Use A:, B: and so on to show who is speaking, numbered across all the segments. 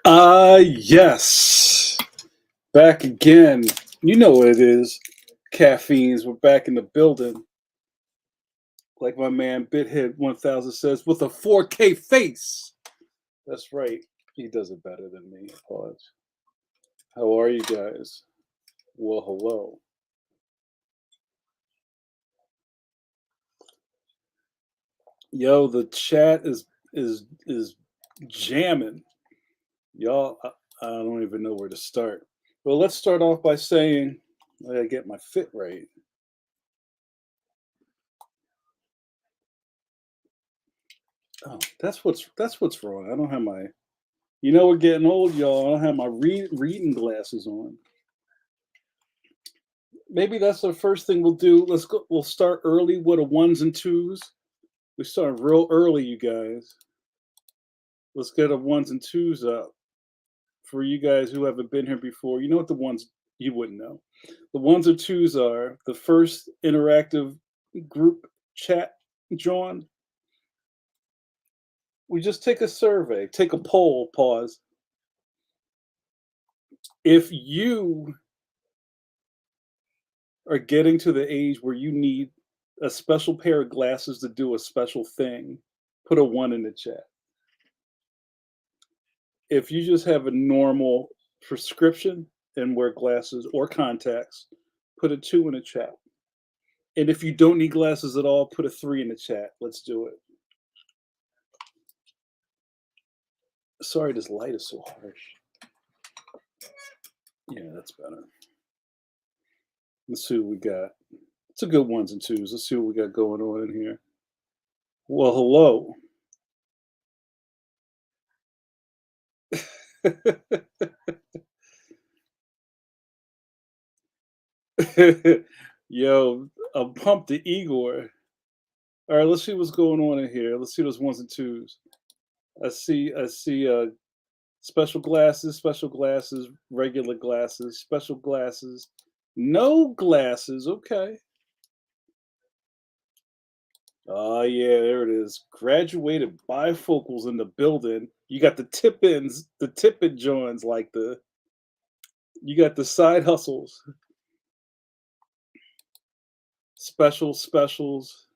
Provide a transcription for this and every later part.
A: Yes. Back again. You know what it is. Caffeines. We're back in the building. Like my man Bithead 1000 says, with a 4K face. That's right. He does it better than me. Pause. How are you guys? Well, hello. Yo, the chat is jamming. Y'all, I don't even know where to start. Well, let's start off by saying I gotta get my fit right. Oh, that's what's wrong. I don't have my. We're getting old, y'all. I don't have my reading glasses on. Maybe that's the first thing we'll do. Let's go. We'll start early with a ones and twos. We start real early, you guys. Let's get a ones and twos up for you guys who haven't been here before. You know what the ones you wouldn't know. The ones or twos are the first interactive group chat, John. We just take a survey, take a poll, pause. If you are getting to the age where you need a special pair of glasses to do a special thing, put a one in the chat. If you just have a normal prescription and wear glasses or contacts, put a two in the chat. And if you don't need glasses at all, put a three in the chat. Let's do it. Sorry, this light is so harsh. Yeah, that's better. Let's see what we got. It's a good ones and twos. Let's see what we got going on in here. Well, hello. Yo, I'm pumped to Igor. All right, let's see what's going on in here. Let's see those ones and twos. I see special glasses, regular glasses, special glasses, no glasses. Okay. Oh yeah, there it is. Graduated bifocals in the building. You got the tip-ins, the tip-in joints, like you got the side hustles, specials.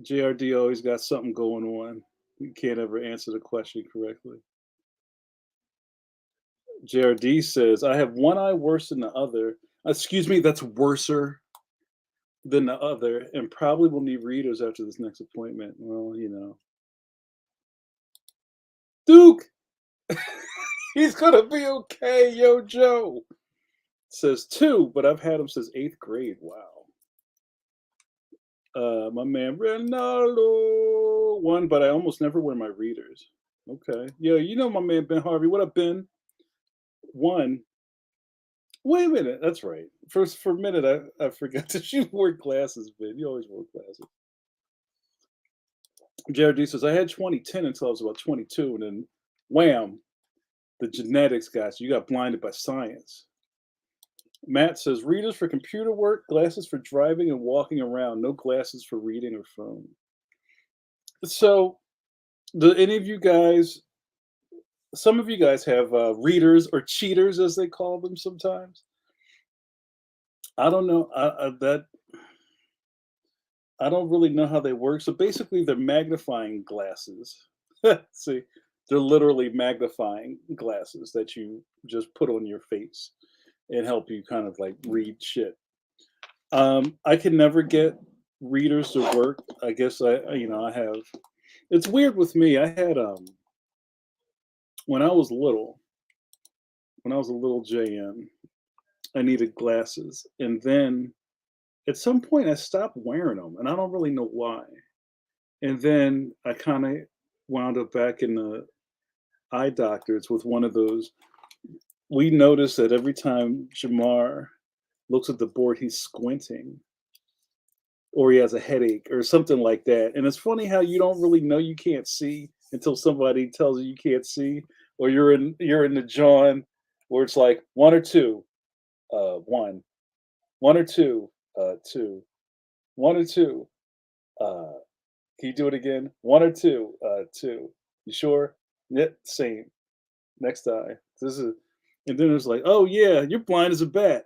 A: JRD always got something going on. You can't ever answer the question correctly. JRD says, I have one eye worse than the other. Excuse me, that's worser than the other, and probably will need readers after this next appointment. Well, Duke, he's gonna be okay, yo, Joe. Says two, but I've had him since eighth grade. Wow. My man Ronaldo one, but I almost never wear my readers. Okay. Yeah, you know my man Ben Harvey. What up, Ben? One. Wait a minute. That's right. For a minute, I forgot that you wore glasses, Ben. You always wore glasses. Jared D says, I had 2010 until I was about 22, and then wham, the genetics got you. You got blinded by science. Matt says, readers for computer work, glasses for driving and walking around, no glasses for reading or phone. So, do any of you guys, some of you guys have readers or cheaters, as they call them sometimes? I don't know. I don't really know how they work. So basically, they're magnifying glasses. See, they're literally magnifying glasses that you just put on your face and help you kind of like read shit. I can never get readers to work. I guess I have. It's weird with me. I had when I was little, when I was a little JM, I needed glasses, and then at some point I stopped wearing them, and I don't really know why. And then I kind of wound up back in the eye doctors with one of those. We noticed that every time Jamar looks at the board, he's squinting or he has a headache or something like that. And it's funny how you don't really know you can't see until somebody tells you can't see, or you're in the John where it's like one or two, one, one or two, two, one or two. Can you do it again? One or two, two. You sure? Yep, same. Next eye. This is, and then it's like, oh yeah, you're blind as a bat.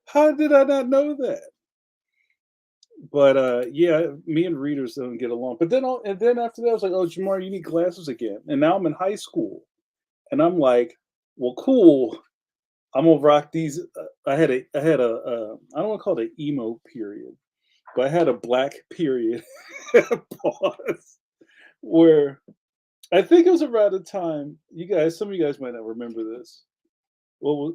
A: How did I not know that? But yeah, me and readers don't get along. But then, and then after that, I was like, oh, Jamar, you need glasses again. And now I'm in high school, and I'm like, well, cool. I'm gonna rock these. I don't want to call it an emo period, but I had a black period pause where I think it was around the time you guys. Some of you guys might not remember this. Well,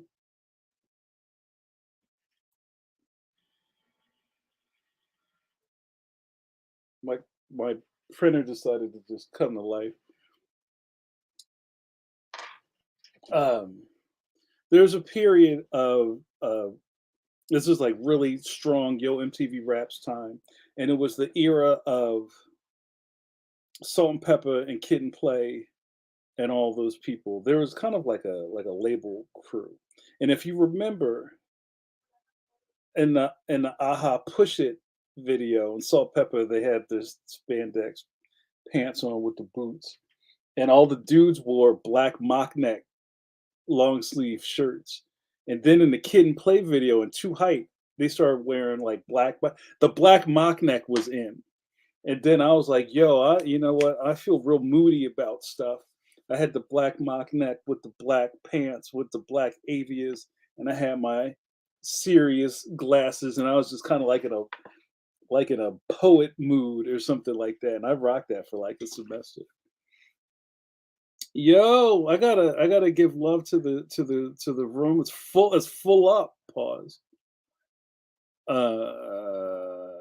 A: my my printer decided to just come to life. Um, there's a period of this is like really strong Yo MTV Raps time, and it was the era of Salt and Pepper and Kid and Play and all those people. There was kind of like a label crew, and if you remember in the Aha Push It video and Salt Pepper, they had this spandex pants on with the boots, and all the dudes wore black mock neck long sleeve shirts. And then in the Kid and Play video in Too Hype, they started wearing like black, but the black mock neck was in. And then I was like, yo, you know what? I feel real moody about stuff. I had the black mock neck with the black pants with the black avias, and I had my serious glasses, and I was just kind of like in a poet mood or something like that. And I rocked that for like a semester. Yo, I gotta give love to the room. It's full up. Pause.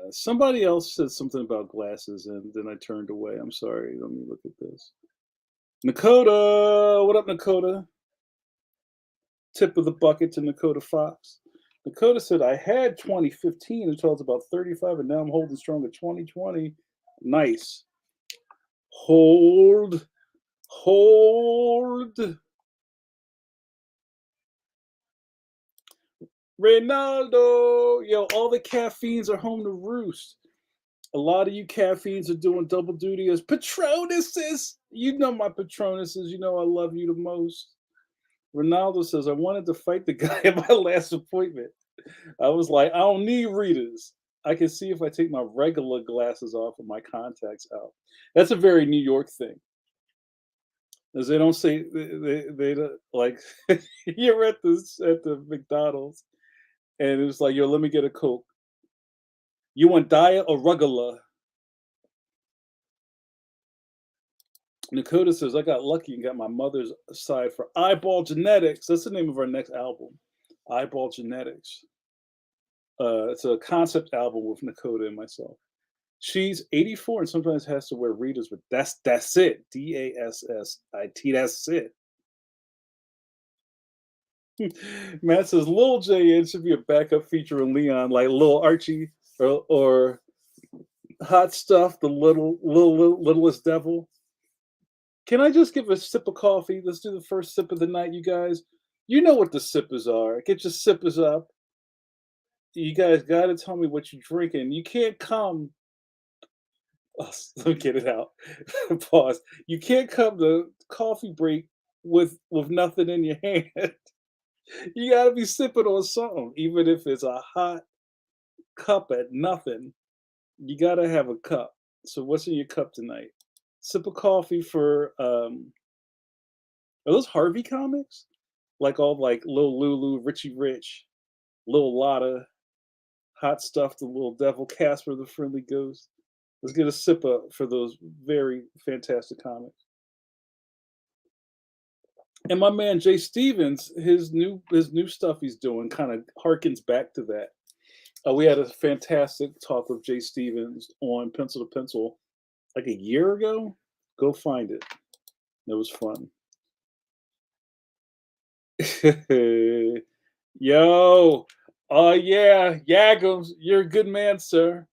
A: Somebody else said something about glasses, and then I turned away. I'm sorry. Let me look at this. Nakota, what up, Nakota? Tip of the bucket to Nakota Fox. Nakota said, I had 2015 until I was about 35, and now I'm holding strong at 2020. Nice. Hold. Hold. Ronaldo. Yo, all the caffeines are home to roost. A lot of you caffeines are doing double duty as Patronuses. You know my Patronuses. You know I love you the most. Ronaldo says, I wanted to fight the guy at my last appointment. I was like, I don't need readers. I can see if I take my regular glasses off and my contacts out. That's a very New York thing. As they don't say they don't like you're at the McDonald's and it's like, yo, let me get a Coke. You want diet or regular? Nakota says, I got lucky and got my mother's side for Eyeball Genetics. That's the name of our next album. Eyeball Genetics. It's a concept album with Nakota and myself. She's 84 and sometimes has to wear readers, but that's it. DASSIT. That's it. Matt says Lil J should be a backup feature in Leon, like Lil Archie or Hot Stuff, the littlest devil. Can I just give a sip of coffee? Let's do the first sip of the night, you guys. You know what the sippers are. Get your sippers up. You guys got to tell me what you're drinking. You can't come. Oh, let me get it out. Pause. You can't come to coffee break with nothing in your hand. You got to be sipping on something, even if it's a hot cup at nothing. You got to have a cup. So what's in your cup tonight? Sip of coffee for are those Harvey comics? Like all like Lil Lulu, Richie Rich, Lil Lotta, Hot Stuff, the Little Devil, Casper the Friendly Ghost. Let's get a sip up for those very fantastic comics. And my man Jay Stevens, his new stuff he's doing kind of harkens back to that. We had a fantastic talk with Jay Stevens on Pencil to Pencil like a year ago. Go find it. It was fun. Yo, oh yeah, Yagums, you're a good man, sir.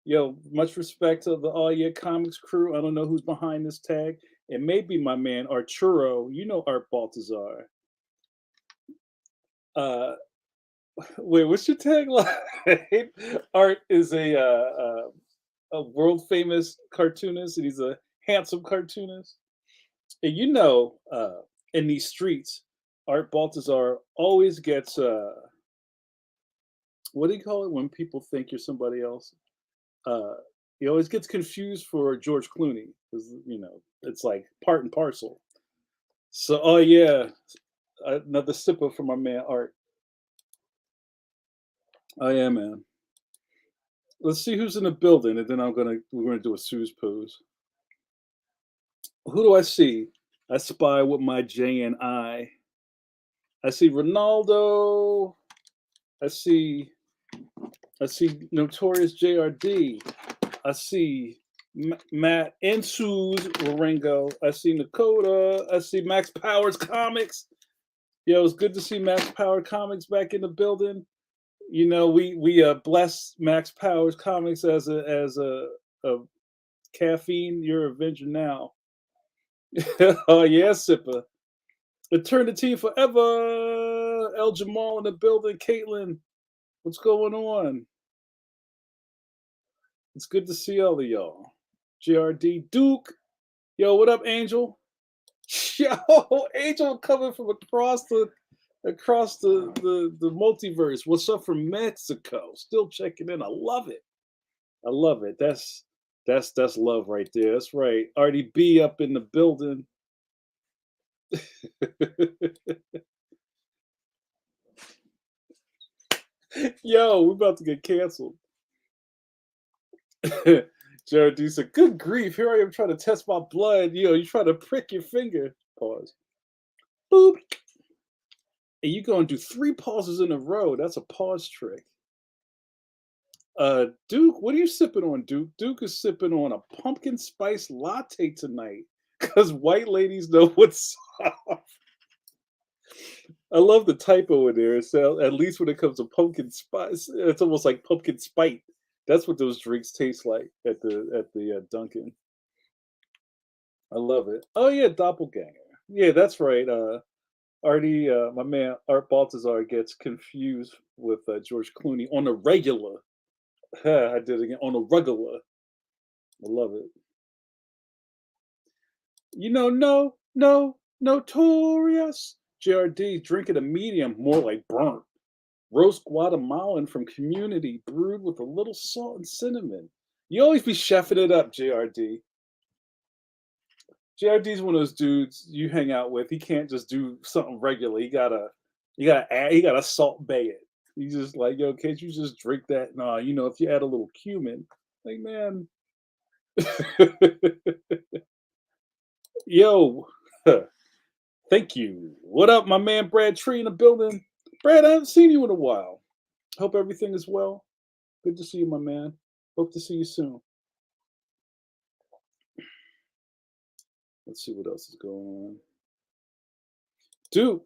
A: Yo, much respect to the Oh Yeah Comics crew. I don't know who's behind this tag. It may be my man Arturo. You know Art Baltazar. Uh, wait, what's your tagline? Art is a world famous cartoonist, and he's a handsome cartoonist. And you know, in these streets, Art Baltazar always gets what do you call it when people think you're somebody else? Uh, he always gets confused for George Clooney because it's like part and parcel. So, oh yeah, another sipper from my man Art. Oh yeah, man. Let's see who's in the building, and then we're gonna do a Sue's pose. Who do I see? I spy with my J and I. I see Ronaldo. I see I see Notorious JRD. I see Matt and Sue's Waringo. I see Nakota. I see Max Powers Comics. Yo, it's good to see Max Power Comics back in the building. We bless Max Powers Comics as a caffeine. You're Avenger now. Oh yeah, Sipper. Eternity forever. El Jamal in the building. Caitlin, what's going on? It's good to see all of y'all. GRD Duke. Yo, what up, Angel? Yo, Angel coming from across the multiverse. What's up from Mexico? Still checking in. I love it. I love it. That's love right there. That's right. RDB up in the building. Yo, we're about to get canceled. Jared D said, "Good grief! Here I am trying to test my blood. You try to prick your finger. Pause. Boop. And you go and do 3 pauses in a row. That's a pause trick. Duke, what are you sipping on, Duke? Duke is sipping on a pumpkin spice latte tonight because white ladies know what's up. I love the typo in there. So at least when it comes to pumpkin spice, it's almost like pumpkin spite. That's what those drinks taste like at the Dunkin'. I love it. Oh yeah, doppelganger. Yeah, that's right. Artie, my man Art Baltazar gets confused with George Clooney on a regular. I did it again on a regular. I love it. No, notorious. JRD drinking a medium, more like burnt. Roast Guatemalan from Community, brewed with a little salt and cinnamon. You always be chefing it up, JRD. JRD's one of those dudes you hang out with. He can't just do something regular. He gotta salt bay it. He's just like, yo, can't you just drink that? Nah, if you add a little cumin, like man. Yo, thank you. What up, my man Brad Tree in the building? Brad, I haven't seen you in a while. Hope everything is well. Good to see you, my man. Hope to see you soon. Let's see what else is going on. Dude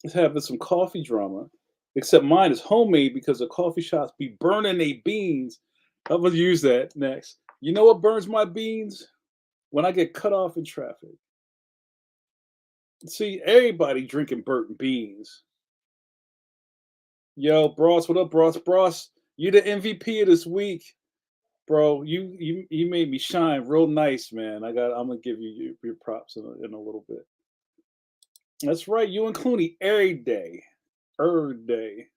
A: is having some coffee drama, except mine is homemade because the coffee shops be burning their beans. I'm gonna use that next. You know what burns my beans? When I get cut off in traffic. See, everybody drinking burnt beans. Yo, Bros, what up, Bros? Bros, you the MVP of this week, bro. You made me shine real nice, man. I'm gonna give you your props in a little bit. That's right, you and Clooney every day, every day.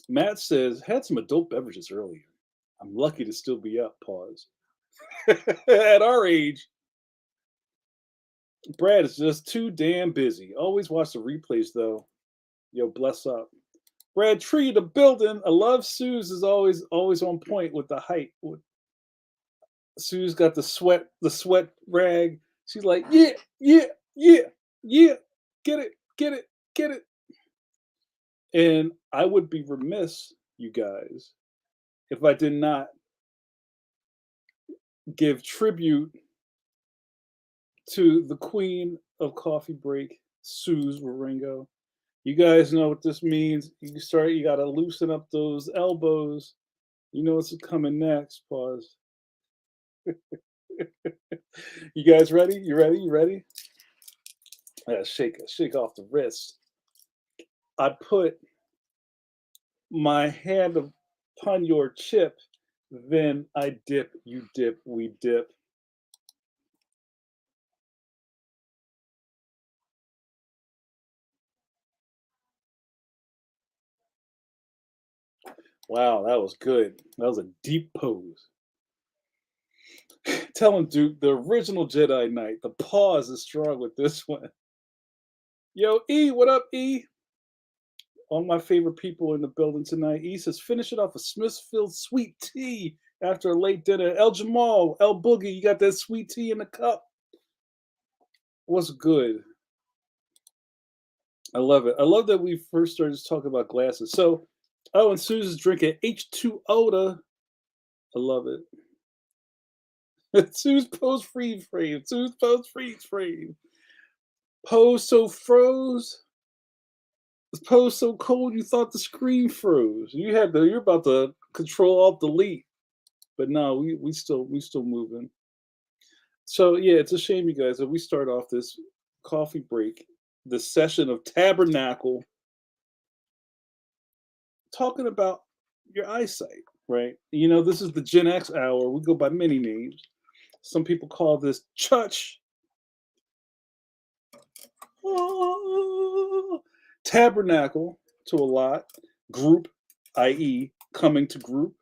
A: Matt says had some adult beverages earlier. I'm lucky to still be up. Pause. At our age, Brad is just too damn busy. Always watch the replays though. Yo, bless up. Brad Tree, the building. I love Sue's is always on point with the height. Sue's got the sweat rag. She's like, yeah, yeah, yeah, yeah. Get it, get it, get it. And I would be remiss, you guys, if I did not give tribute to the queen of coffee break, Sue's Waringo. You guys know what this means. You gotta loosen up those elbows. You know what's coming next. Pause. You guys ready? You ready? You ready? Shake off the wrist. I put my hand upon your chip, then I dip, you dip, we dip. Wow, that was good. That was a deep pose. Tell him, Duke, the original Jedi Knight. The pause is strong with this one. Yo, E, what up, E? All my favorite people in the building tonight. E says, finish it off a Smithfield sweet tea after a late dinner. El Jamal, El Boogie, you got that sweet tea in the cup. What's good? I love it. I love that we first started talking about glasses. So, oh, and Susan's drinking H2O. I love it. Sue's post freeze frame. Sue's post freeze frame. Pose so froze. Pose so cold you thought the screen froze. You're about to control alt delete. But no, we still moving. So yeah, it's a shame, you guys, that we start off this coffee break, the session of Tabernacle, talking about your eyesight, right? You know, this is the Gen X hour. We go by many names. Some people call this Chutch. Tabernacle to a lot. Group, i.e., coming to group.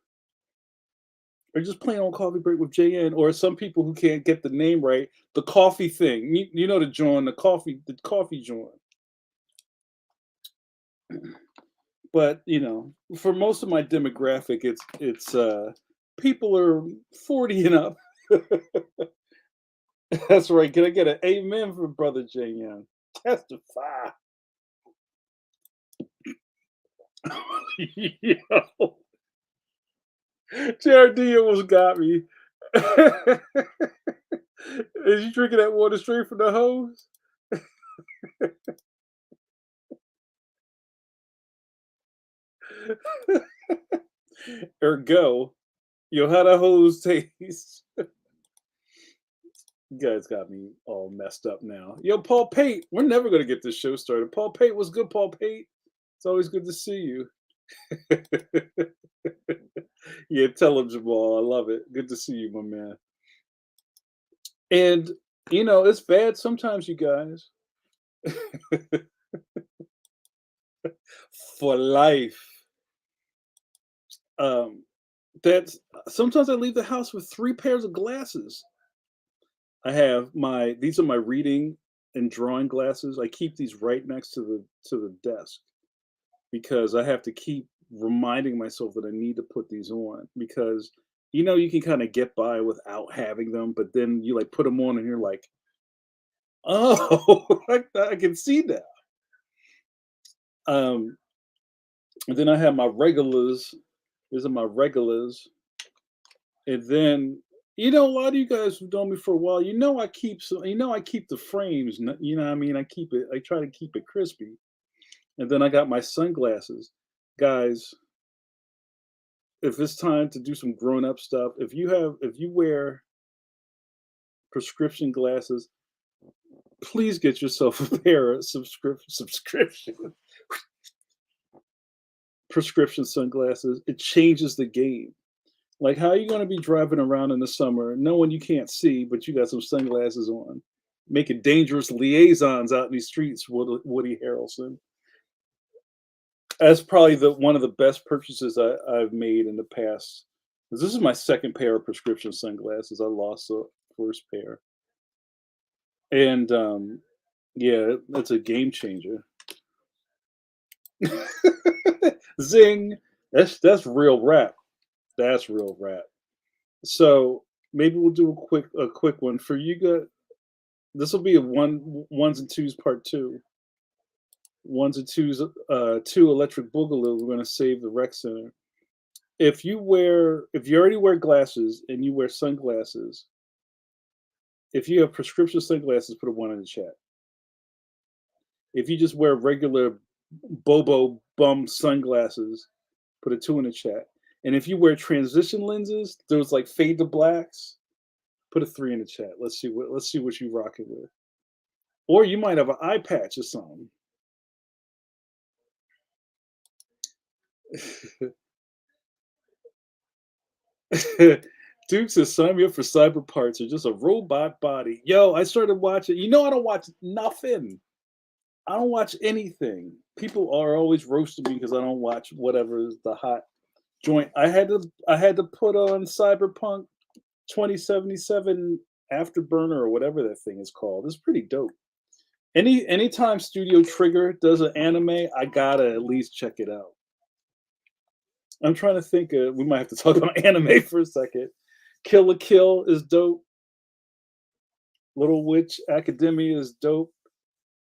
A: Or just plain old coffee break with JN, or some people who can't get the name right, the coffee thing. You know the joint, the coffee joint. But you know, for most of my demographic, it's people are 40 and up. That's right. Can I get an amen from Brother JN? Testify. Yo, JRD almost got me. Is you drinking that water straight from the hose? Ergo, yo, how the hose taste? You guys got me all messed up now. Yo, Paul Pate, we're never gonna get this show started. Paul Pate, what's good, Paul Pate? It's always good to see you. Yeah, tell him, Jamal. I love it. Good to see you, my man. And you know, it's bad sometimes, you guys. For life. Um, that's sometimes I leave the house with 3 pairs of glasses. I have these are my reading and drawing glasses. I keep these right next to the desk because I have to keep reminding myself that I need to put these on because you know you can kind of get by without having them, but then you like put them on and you're like, oh, I can see that. Um, and then I have my regulars. These are my regulars, and then you know a lot of you guys who've known me for a while, I keep the frames. You know what I mean? I keep it. I try to keep it crispy. And then I got my sunglasses. Guys, if it's time to do some grown up stuff, if you wear prescription glasses, please get yourself a pair of subscription prescription sunglasses. It changes the game. Like, how are you going to be driving around in the summer knowing you can't see, but you got some sunglasses on, making dangerous liaisons out in these streets, Woody Harrelson? That's probably the one of the best purchases I've made in the past. 'Cause this is my second pair of prescription sunglasses. I lost the first pair, and yeah, that's a game changer. Zing! That's real rap. That's real rap. So maybe we'll do a quick one for you guys. This will be a ones and twos part two. Ones and twos, two electric boogaloo. We're gonna save the rec center. If you already wear glasses and you wear sunglasses, if you have prescription sunglasses, put a one in the chat. If you just wear regular Bobo bum sunglasses, put a two in the chat. And if you wear transition lenses, those like fade to blacks, put a three in the chat. Let's see what you rocking with. Or you might have an eye patch or something. Duke says, sign me up for cyber parts or just a robot body. Yo, I started watching. You know, I don't watch nothing. I don't watch anything. People are always roasting me because I don't watch whatever is the hot. joint. I had to put on Cyberpunk 2077 Afterburner or whatever that thing is called. It's pretty dope. Anytime Studio Trigger does an anime, I gotta at least check it out. I'm trying to think of, we might have to talk about anime for a second. Kill la Kill is dope. Little Witch Academia is dope.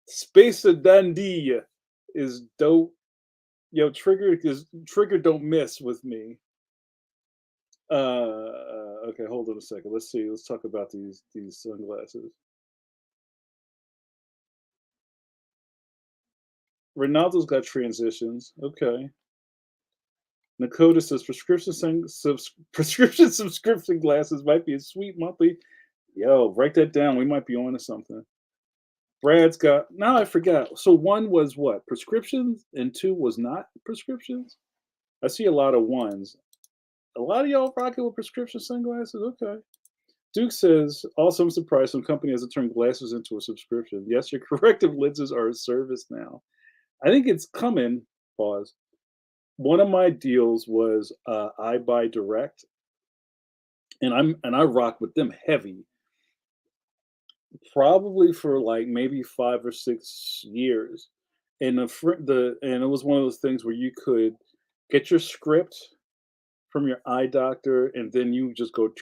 A: Space of Dundee is dope. Yo, Trigger don't miss with me. Okay, hold on a second. Let's see. Let's talk about these sunglasses. Ronaldo's got transitions. Okay. Nakota says prescription subscription glasses might be a sweet monthly. Yo, write that down. We might be on to something. Brad's got, now I forgot. So one was what? Prescriptions and two was not prescriptions? I see a lot of ones. A lot of y'all rocking with prescription sunglasses? Okay. Duke says, also I'm surprised some company hasn't turned glasses into a subscription. Yes, your corrective lenses are a service now. I think it's coming. Pause. One of my deals was I buy direct, and I rock with them heavy, probably for like maybe 5 or 6 years. And and it was one of those things where you could get your script from your eye doctor, and then you just go.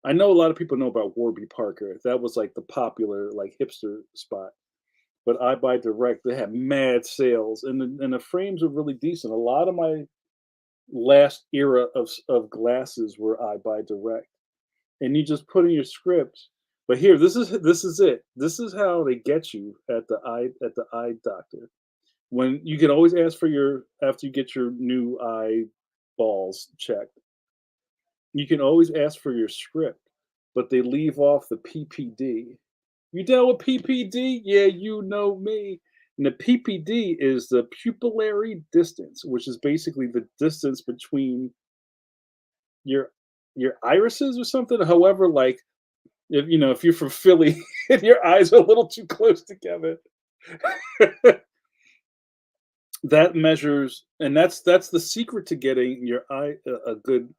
A: I know a lot of people know about Warby Parker. That was like the popular like hipster spot. But I buy direct. They had mad sales, and the frames are really decent. A lot of my last era of glasses were I buy direct, and you just put in your script. But here, this is it. This is how they get you at the eye doctor. When you can always ask for your after you get your new eyeballs checked, you can always ask for your script, but they leave off the PPD. You dealt with PPD? Yeah, you know me. And the PPD is the pupillary distance, which is basically the distance between your your irises or something. However, like if you're from Philly and your eyes are a little too close together, that measures, and that's the secret to getting your eye a good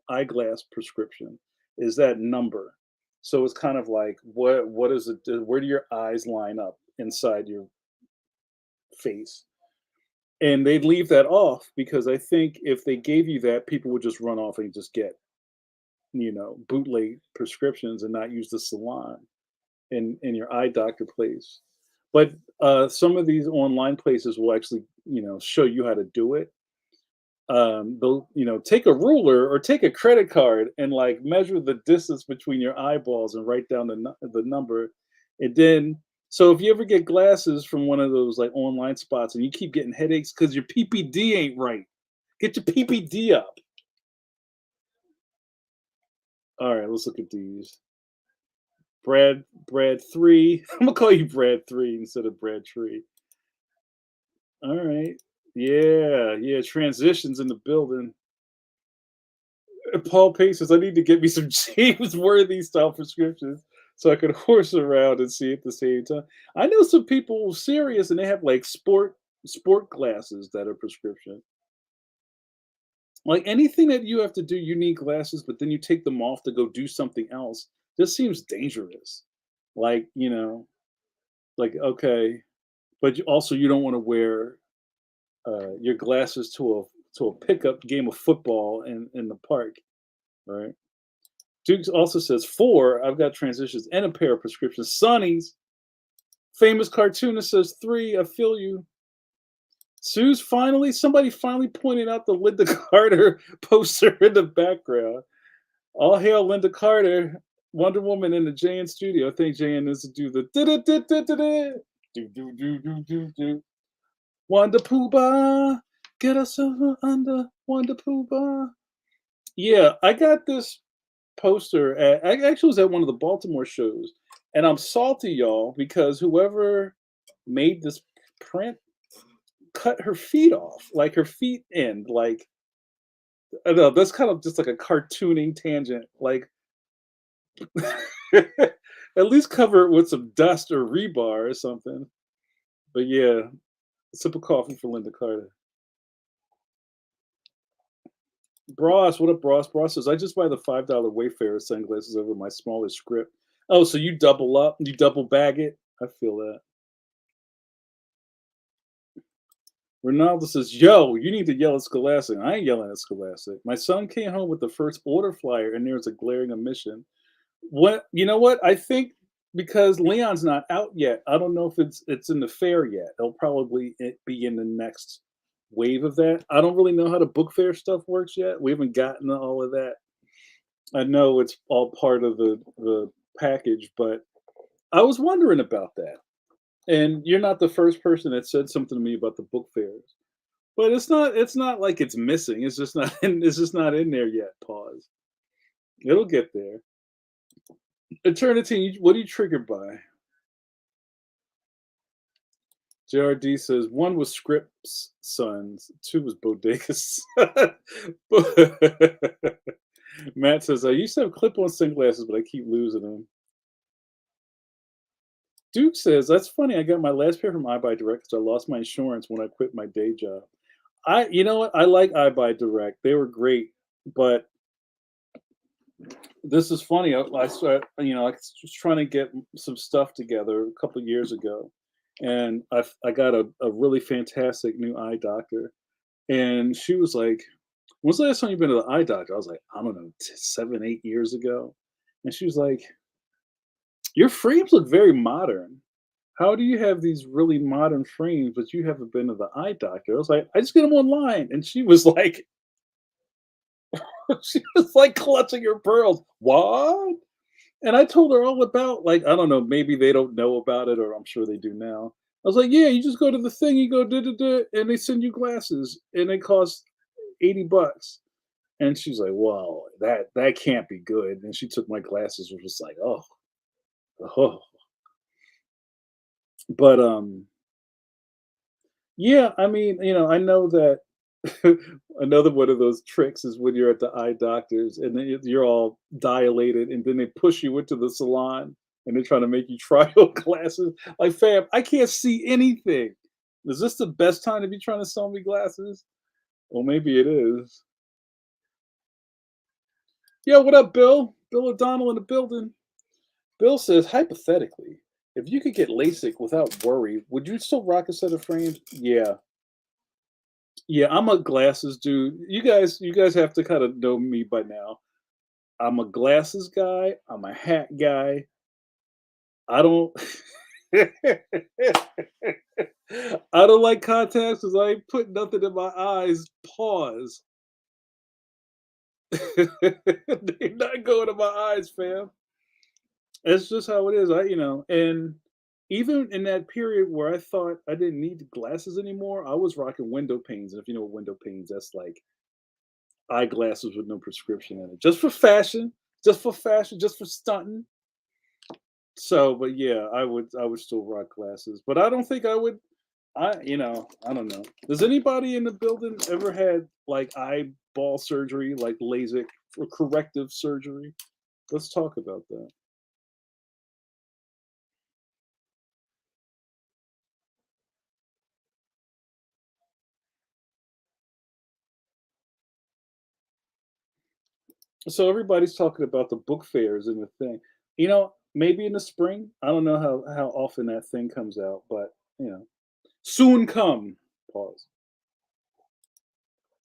A: eyeglass prescription is that number. So it's kind of like what is it? Where do your eyes line up inside your face? And they'd leave that off because I think if they gave you that, people would just run off and just get bootleg prescriptions and not use the salon in your eye doctor place. But some of these online places will actually show you how to do it. They'll take a ruler or take a credit card and like measure the distance between your eyeballs and write down the number, and then so if you ever get glasses from one of those like online spots and you keep getting headaches because your PPD ain't right, get your PPD up. All right, let's look at these. Brad 3. I'm gonna call you Brad 3 instead of Brad Tree. All right. Yeah, yeah. Transitions in the building. Paul Pace says, I need to get me some James Worthy style prescriptions so I could horse around and see at the same time. I know some people serious and they have like sport glasses that are prescription. Like anything that you have to do, you need glasses, but then you take them off to go do something else. This seems dangerous. Like, like okay, but also you don't want to wear your glasses to a pickup game of football in the park, right? Dukes also says 4. I've got transitions and a pair of prescriptions. Sonny's famous cartoonist says 3. I feel you. Somebody finally pointed out the Linda Carter poster in the background. All hail Linda Carter, Wonder Woman in the JN studio. I think JN needs to do the do. Wonder Pooba, get us under Wonder Pooba. Yeah, I got this poster I actually was at one of the Baltimore shows, and I'm salty, y'all, because whoever made this print cut her feet off, like her feet end, like I don't know. That's kind of just like a cartooning tangent. Like, at least cover it with some dust or rebar or something. But yeah, sip of coffee for Linda Carter. Bros, what up, Bros? Bros says, I just buy the $5 Wayfarer sunglasses over my smaller script. Oh, so you double up? You double bag it? I feel that. Ronaldo says, yo, you need to yell at Scholastic. I ain't yelling at Scholastic. My son came home with the first order flyer and there's a glaring omission. What you know what? I think because Leon's not out yet, I don't know if it's in the fair yet. It'll probably be in the next wave of that. I don't really know how the book fair stuff works yet. We haven't gotten to all of that. I know it's all part of the package, but I was wondering about that. And you're not the first person that said something to me about the book fairs. But it's not like it's missing. It's just not in there yet. Pause. It'll get there. Eternity, what are you triggered by? JRD says one was Scripps Sons, two was Bodegas. Matt says I used to have clip-on sunglasses, but I keep losing them. Duke says that's funny. I got my last pair from iBuy Direct because I lost my insurance when I quit my day job. You know what? I like iBuy Direct. They were great, but this is funny. I was trying to get some stuff together a couple of years ago, and I got a really fantastic new eye doctor, and she was like, "When's the last time you've been to the eye doctor?" I was like, "I don't know, 7, 8 years ago," and she was like, "Your frames look very modern. How do you have these really modern frames, but you haven't been to the eye doctor?" I was like, "I just get them online," and she was like, she was like clutching her pearls. What? And I told her all about, like, I don't know, maybe they don't know about it, or I'm sure they do now. I was like, "Yeah, you just go to the thing, you go da da da, and they send you glasses, and they cost $80." And she's like, "Well, that can't be good." And she took my glasses, and was just like, "Oh, oh." But yeah, I mean, I know that another one of those tricks is when you're at the eye doctors and then you're all dilated, and then they push you into the salon and they're trying to make you try on glasses. Like, fam, I can't see anything. Is this the best time to be trying to sell me glasses? Well, maybe it is. Yeah, what up, Bill? Bill O'Donnell in the building. Bill says, hypothetically, if you could get LASIK without worry, would you still rock a set of frames? Yeah. Yeah, I'm a glasses dude. You guys have to kind of know me by now. I'm a glasses guy. I'm a hat guy. I don't I don't like contacts because I ain't put nothing in my eyes. Pause. They're not going to my eyes, fam. It's just how it is. And even in that period where I thought I didn't need glasses anymore, I was rocking window panes. And if you know what window panes, that's like eyeglasses with no prescription in it, just for stunting. So, but yeah, I would still rock glasses, but I don't think I would. I don't know. Does anybody in the building ever had like eyeball surgery, like LASIK or corrective surgery? Let's talk about that. So everybody's talking about the book fairs and the thing. Maybe in the spring. I don't know how often that thing comes out, but soon come. Pause.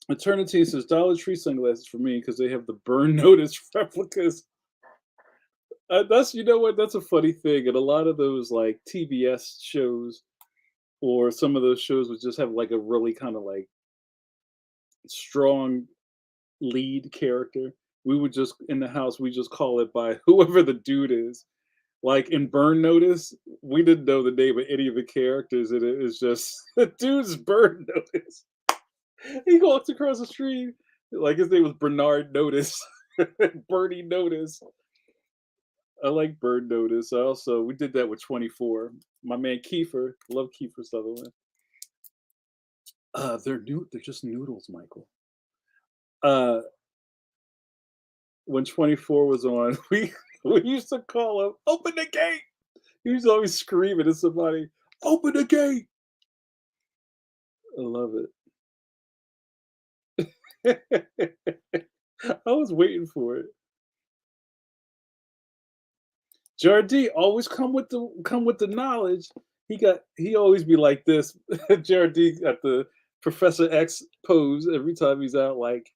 A: Eternity says Dollar Tree sunglasses for me because they have the burn notice replicas. That's you know what? That's a funny thing, and a lot of those like TBS shows or some of those shows would just have like a really kind of like strong lead character. We would just in the house we just call it by whoever the dude is. Like in Burn Notice, we didn't know the name of any of the characters, and it is just the dude's Burn Notice. He walks across the street like his name was Bernard Notice, Bernie Notice. I like Bird Notice. We did that with 24. My man Kiefer, love Kiefer Sutherland. They're just noodles, Michael. Uh, when 24 was on, we used to call him, "Open the gate." He was always screaming at somebody, "Open the gate." I love it. I was waiting for it. Jardy always come with the knowledge. He always be like this. Jardy got the Professor X pose every time he's out, like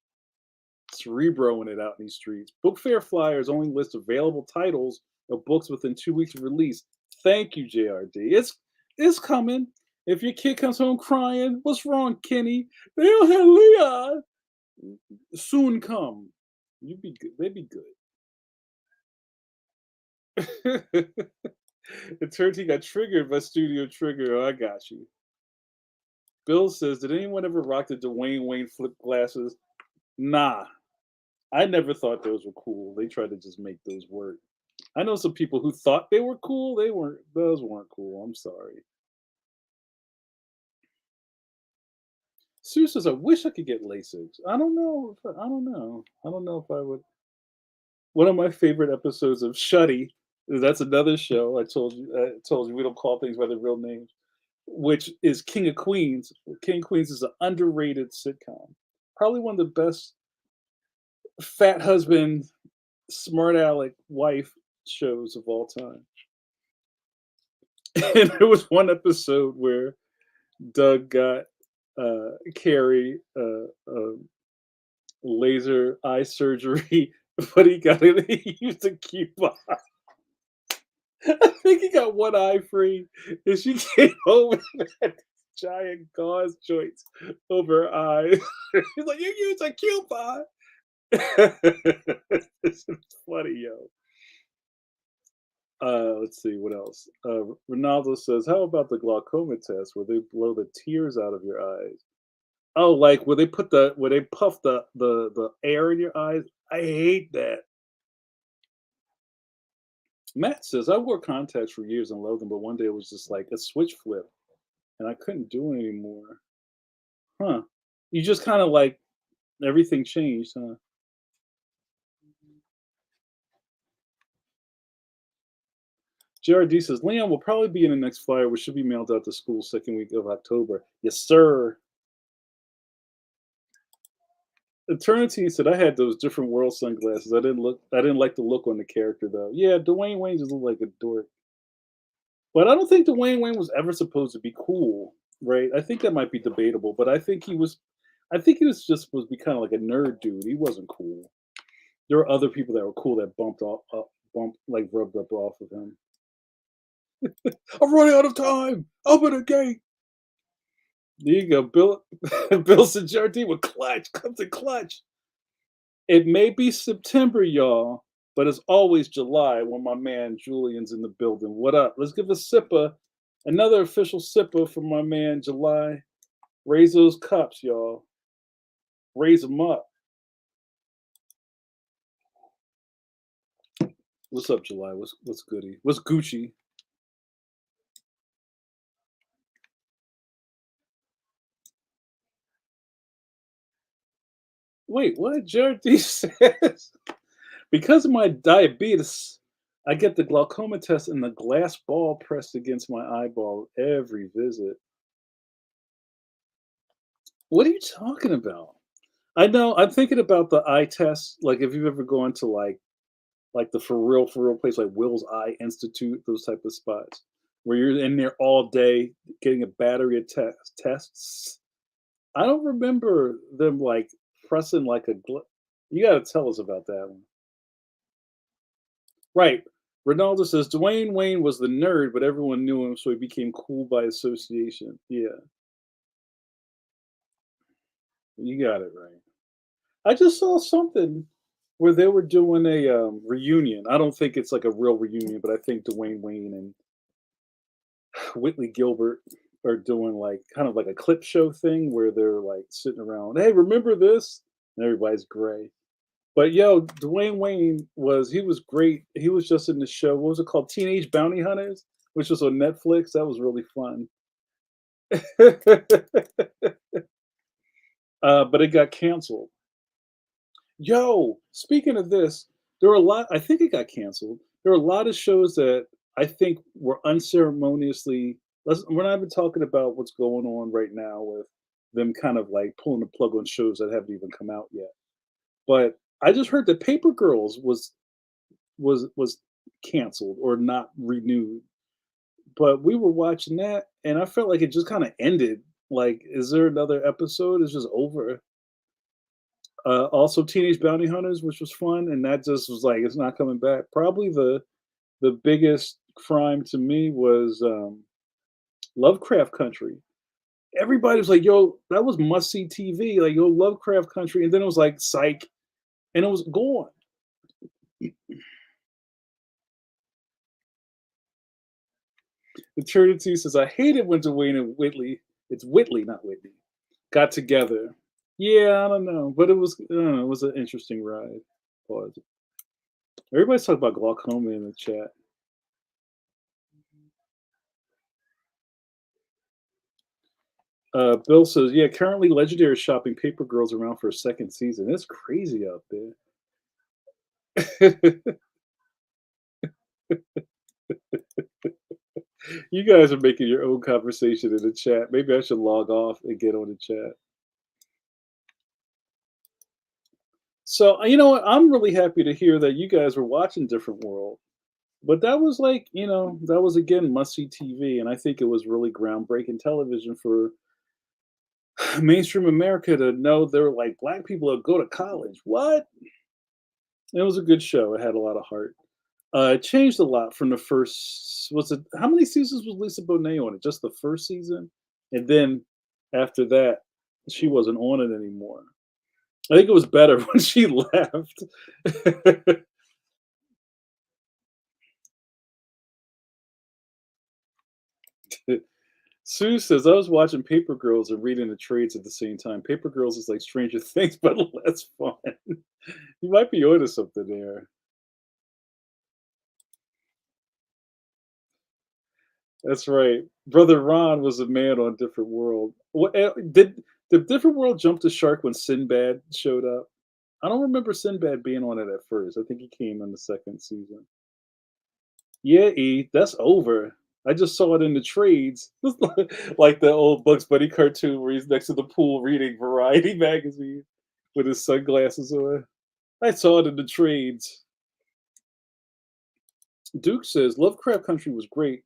A: cerebroing it out in these streets. Book fair flyers only list available titles of books within 2 weeks of release. Thank you, JRD. It's coming. If your kid comes home crying, what's wrong, Kenny? They don't have Leon. Soon come. You be good. They be good. It turns he got triggered by Studio Trigger. Oh, I got you. Bill says, did anyone ever rock the Dwayne Wayne flip glasses? Nah, I never thought those were cool. They tried to just make those work. I know some people who thought they were cool. They weren't. Those weren't cool. I'm sorry. Sue says, I wish I could get LASIK. I don't know. I don't know. I don't know if I would. One of my favorite episodes of Shuddy. That's another show. I told you we don't call things by their real names. Which is King of Queens. King of Queens is an underrated sitcom. Probably one of the best fat husband, smart aleck wife shows of all time. And there was one episode where Doug got Carrie laser eye surgery, but he got it. He used a coupon. I think he got one eye free, and she came home and had giant gauze joints over her eyes. He's like, "You use a coupon." This is funny, yo. Let's see what else. Ronaldo says, "How about the glaucoma test where they blow the tears out of your eyes?" Oh, like where they puff the air in your eyes. I hate that. Matt says, "I wore contacts for years and loved them, but one day it was just like a switch flip, and I couldn't do it anymore." Huh? You just kind of like everything changed, huh? JRD says, "Leon will probably be in the next flyer, which should be mailed out to school second week of October." Yes, sir. Eternity said, "I had those different world sunglasses. I didn't like the look on the character though." Yeah, Dwayne Wayne just looked like a dork. But I don't think Dwayne Wayne was ever supposed to be cool, right? I think that might be debatable, but I think he was just supposed to be kind of like a nerd dude. He wasn't cool. There were other people that were cool that bumped like rubbed up off of him. I'm running out of time. Open the gate. There you go, Bill. Bill Sajardi with clutch comes in clutch. It may be September, y'all, but it's always July when my man Julian's in the building. What up? Let's give a sipper, another official sipper for my man July. Raise those cups, y'all. Raise them up. What's up, July? What's goody? What's Gucci? Wait, what? Jared D says because of my diabetes, I get the glaucoma test and the glass ball pressed against my eyeball every visit. What are you talking about? I know. I'm thinking about the eye test. Like, if you've ever gone to like the for real place, like Will's Eye Institute, those type of spots where you're in there all day getting a battery of tests. I don't remember them like pressing like a. You got to tell us about that one, right? Ronaldo says Dwayne Wayne was the nerd, but everyone knew him, so he became cool by association. Yeah, you got it right. I just saw something where they were doing a reunion. I don't think it's like a real reunion, but I think Dwayne Wayne and Whitley Gilbert are doing like kind of like a clip show thing where they're like sitting around. Hey, remember this? And everybody's gray. But yo, Dwayne Wayne he was great. He was just in the show. What was it called? Teenage Bounty Hunters, which was on Netflix. That was really fun. But it got canceled. Yo, speaking of this, there were a lot. I think it got canceled. There were a lot of shows that I think were unceremoniously. We're not even talking about what's going on right now with. them kind of like pulling the plug on shows that haven't even come out yet. But I just heard that Paper Girls was canceled or not renewed. But we were watching that, and I felt like it just kind of ended. Like, is there another episode? It's just over. Also, Teenage Bounty Hunters, which was fun, and that just was like it's not coming back. Probably the biggest crime to me was Lovecraft Country. Everybody was like, "Yo, that was must see TV." Like, "Yo, Lovecraft Country," and then it was like, "Psych," and it was gone. Eternity says, "I hate it when Dwayne and Whitley, it's Whitley, not Whitney, got together." Yeah, I don't know, but it was, I don't know, it was an interesting ride. Pause. Everybody's talking about glaucoma in the chat. Bill says, "Yeah, currently Legendary is shopping Paper Girls around for a second season. It's crazy out there." You guys are making your own conversation in the chat. Maybe I should log off and get on the chat. So, you know what? I'm really happy to hear that you guys were watching Different World. But that was like, that was again must see TV. And I think it was really groundbreaking television for mainstream America to know there were like black people that go to college. What? It was a good show. It had a lot of heart. It changed a lot from the first. Was it how many seasons was Lisa Bonet on it? Just the first season, and then after that, she wasn't on it anymore. I think it was better when she left. Sue says, "I was watching Paper Girls and reading the trades at the same time. Paper Girls is like Stranger Things, but less fun." You might be onto something there. That's right. Brother Ron was a man on Different World. What did Different World jump the shark when Sinbad showed up? I don't remember Sinbad being on it at first. I think he came in the second season. Yeah, E, that's over. I just saw it in the trades, like the old Bugs Bunny cartoon where he's next to the pool reading Variety magazine with his sunglasses on. I saw it in the trades. Duke says Lovecraft Country was great.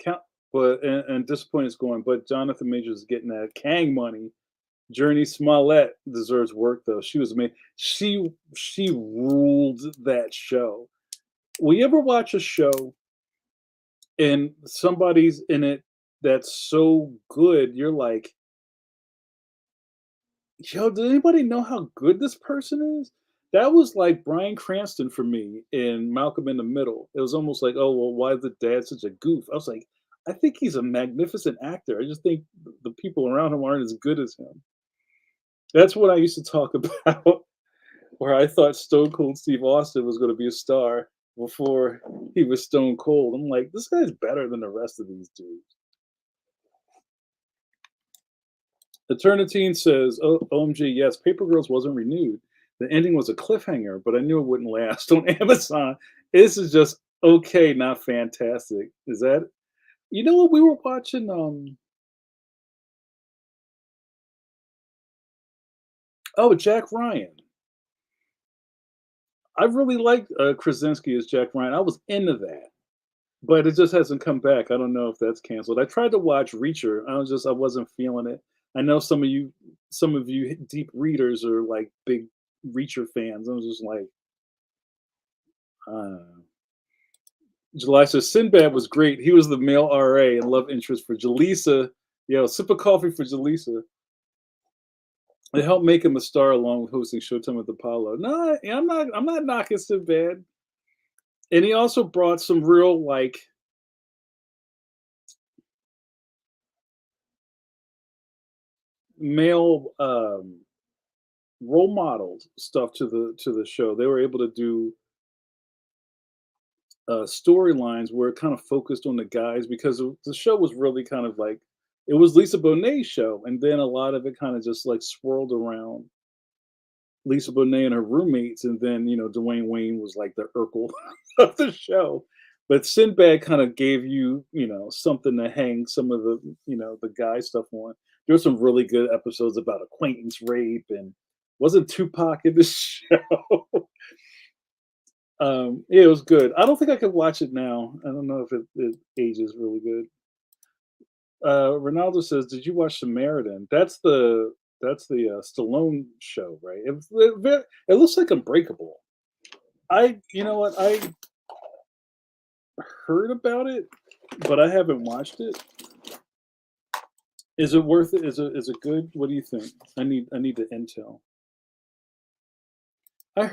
A: Count, but and disappointed is going. But Jonathan Majors is getting that Kang money. Journey Smollett deserves work though. She was amazing. She ruled that show. Will you ever watch a show and somebody's in it that's so good? You're like, yo, does anybody know how good this person is? That was like Bryan Cranston for me in Malcolm in the Middle. It was almost like, oh well, why is the dad such a goof? I was like, I think he's a magnificent actor. I just think the people around him aren't as good as him. That's what I used to talk about, where I thought Stone Cold Steve Austin was going to be a star before he was Stone Cold. I'm like, this guy's better than the rest of these dudes. Eternitine says, oh, OMG, yes, Paper Girls wasn't renewed. The ending was a cliffhanger, but I knew it wouldn't last on Amazon. This is just okay, not fantastic. Is that, you know what we were watching? Oh, Jack Ryan. I really liked Krasinski as Jack Ryan. I was into that, but it just hasn't come back. I don't know if that's canceled. I tried to watch Reacher. I wasn't feeling it. I know some of you deep readers are like big Reacher fans. I was just like, uh, July says Sinbad was great. He was the male RA and love interest for Jaleesa. Yo, sip of coffee for Jaleesa. It helped make him a star along with hosting Showtime with Apollo. No, I'm not knocking Sinbad. And he also brought some real like male role models stuff to the show. They were able to do storylines where it kind of focused on the guys because the show was really kind of like it was Lisa Bonet's show, and then a lot of it kind of just like swirled around Lisa Bonet and her roommates, and then Dwayne Wayne was like the Urkel of the show. But Sinbad kind of gave you something to hang some of the the guy stuff on. There's some really good episodes about acquaintance rape, and wasn't Tupac in this show? Yeah, it was good. I don't think I could watch it now. I don't know if it ages really good. Ronaldo says, "Did you watch Samaritan?" That's the Stallone show, right? It looks like Unbreakable. You know what? I heard about it, but I haven't watched it. Is it worth it? Is it good? What do you think? I need the intel. I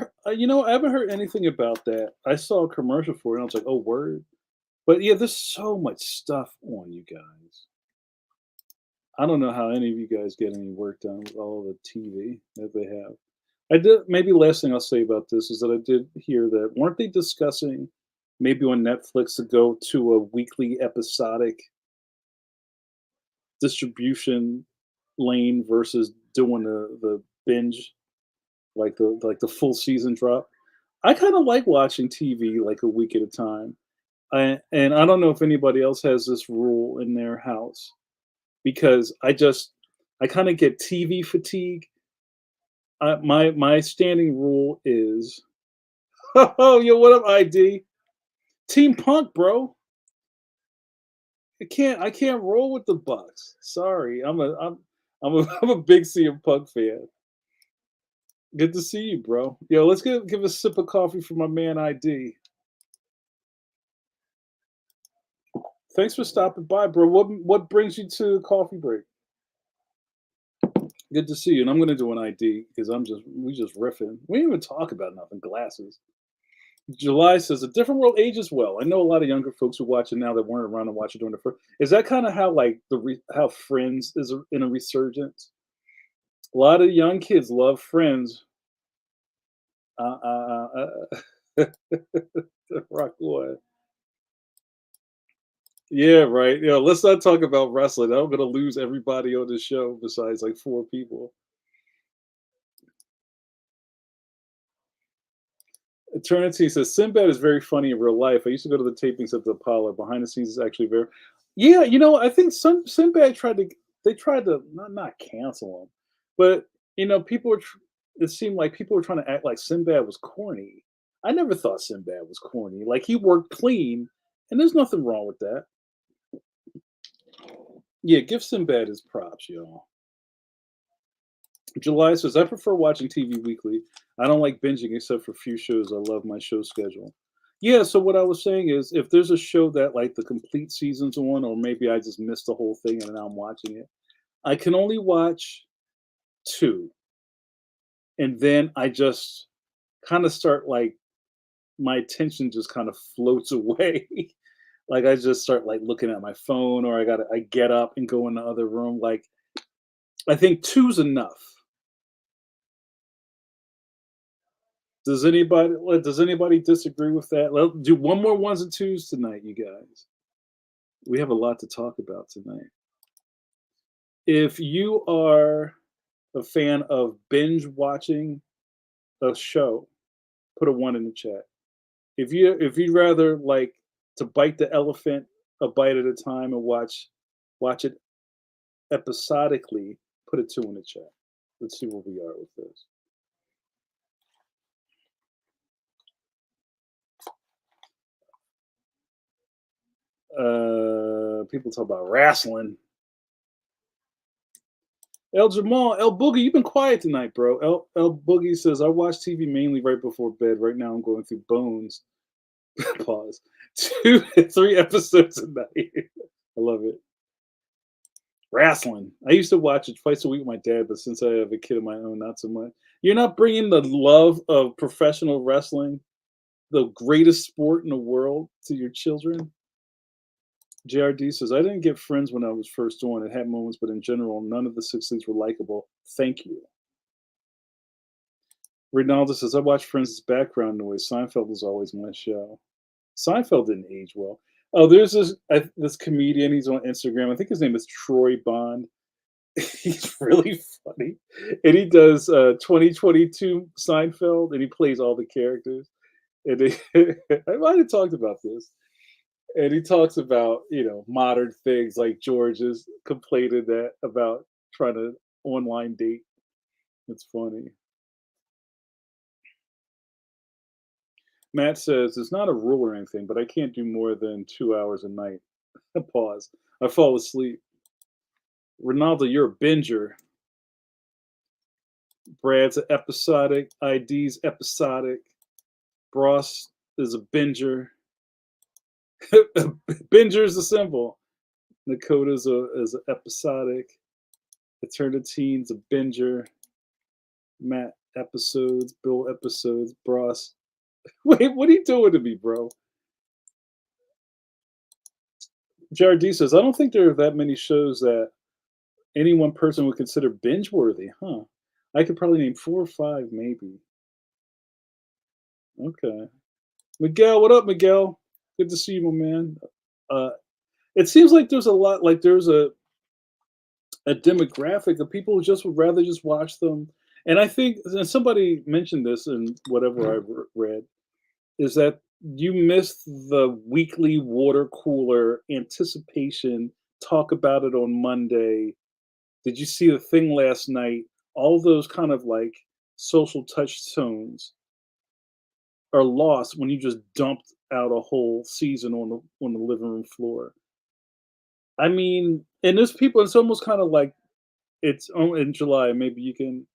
A: haven't heard anything about that. I saw a commercial for it, and I was like, "Oh, word!" But yeah, there's so much stuff on you guys. I don't know how any of you guys get any work done with all the TV that they have. I did maybe last thing I'll say about this is that I did hear that weren't they discussing maybe on Netflix to go to a weekly episodic distribution lane versus doing the binge like the full season drop. I kind of like watching TV like a week at a time. And I don't know if anybody else has this rule in their house because I kind of get TV fatigue. My standing rule is, oh yo, what up, ID? Team Punk, bro. I can't roll with the Bucks. Sorry, I'm a big CM Punk fan. Good to see you, bro. Yo, let's give a sip of coffee for my man ID. Thanks for stopping by, bro. What brings you to the coffee break? Good to see you. And I'm gonna do an ID because we just riffing. We didn't even talk about nothing. Glasses. July says a different world ages well. I know a lot of younger folks who watch it now that weren't around to watch it during the first. Is that kind of how like how Friends is in a resurgence? A lot of young kids love Friends. Rock boy. Yeah, right. Let's not talk about wrestling. I'm gonna lose everybody on this show besides like four people. Eternity says Sinbad is very funny in real life. I used to go to the tapings at the Apollo. Behind the scenes is actually very. Yeah, I think Sinbad tried to not cancel him, but people it seemed like people were trying to act like Sinbad was corny. I never thought Sinbad was corny. Like he worked clean, and there's nothing wrong with that. Yeah, give Sinbad his props, y'all. July says, I prefer watching TV weekly. I don't like binging except for few shows. I love my show schedule. Yeah, so what I was saying is if there's a show that like the complete season's on, or maybe I just missed the whole thing and now I'm watching it, I can only watch two. And then I just kind of start like my attention just kind of floats away. Like I just start like looking at my phone or I get up and go in the other room. Like I think two's enough. Does anybody disagree with that? Let's do one more ones and twos tonight, you guys. We have a lot to talk about tonight. If you are a fan of binge watching a show, put a one in the chat. If you'd rather like to bite the elephant a bite at a time and watch it episodically, put a two in the chat. Let's see where we are with this. People talk about wrestling. El Jamal, El Boogie, you've been quiet tonight, bro. El Boogie says, I watch TV mainly right before bed. Right now, I'm going through Bones. Pause. 2 3 episodes a night. I love it. Wrestling. I used to watch it twice a week with my dad, but since I have a kid of my own, not so much. You're not bringing the love of professional wrestling, the greatest sport in the world, to your children. JRD says, I didn't get friends when I was first on. It had moments, but in general, none of the six leads were likable. Thank you. Ronaldo says, I watch Friends as background noise. Seinfeld was always my show. Seinfeld didn't age well. Oh, there's this comedian. He's on Instagram. I think his name is Troy Bond. He's really funny, and he does 2022 Seinfeld, and he plays all the characters. And I might have talked about this, and he talks about modern things like George is complaining that about trying to online date. It's funny. Matt says it's not a rule or anything, but I can't do more than 2 hours a night. Pause. I fall asleep. Ronaldo, you're a binger. Brad's an episodic. ID's episodic. Bross is a binger. Binger is a symbol. Nakota's is a episodic. Eternity's a binger. Matt episodes. Bill episodes. Bross. Wait, what are you doing to me, bro? JRD says, I don't think there are that many shows that any one person would consider binge worthy, huh? I could probably name 4 or 5, maybe. Okay. Miguel, what up, Miguel? Good to see you, my man. Uh, it seems like there's a lot, like there's a demographic of people who just would rather just watch them. And I think, and somebody mentioned this in whatever I read, is that you missed the weekly water cooler anticipation, talk about it on Monday. Did you see the thing last night? All those kind of like social touchstones are lost when you just dumped out a whole season on the living room floor. I mean, and there's people. It's almost kind of like in July. Maybe you can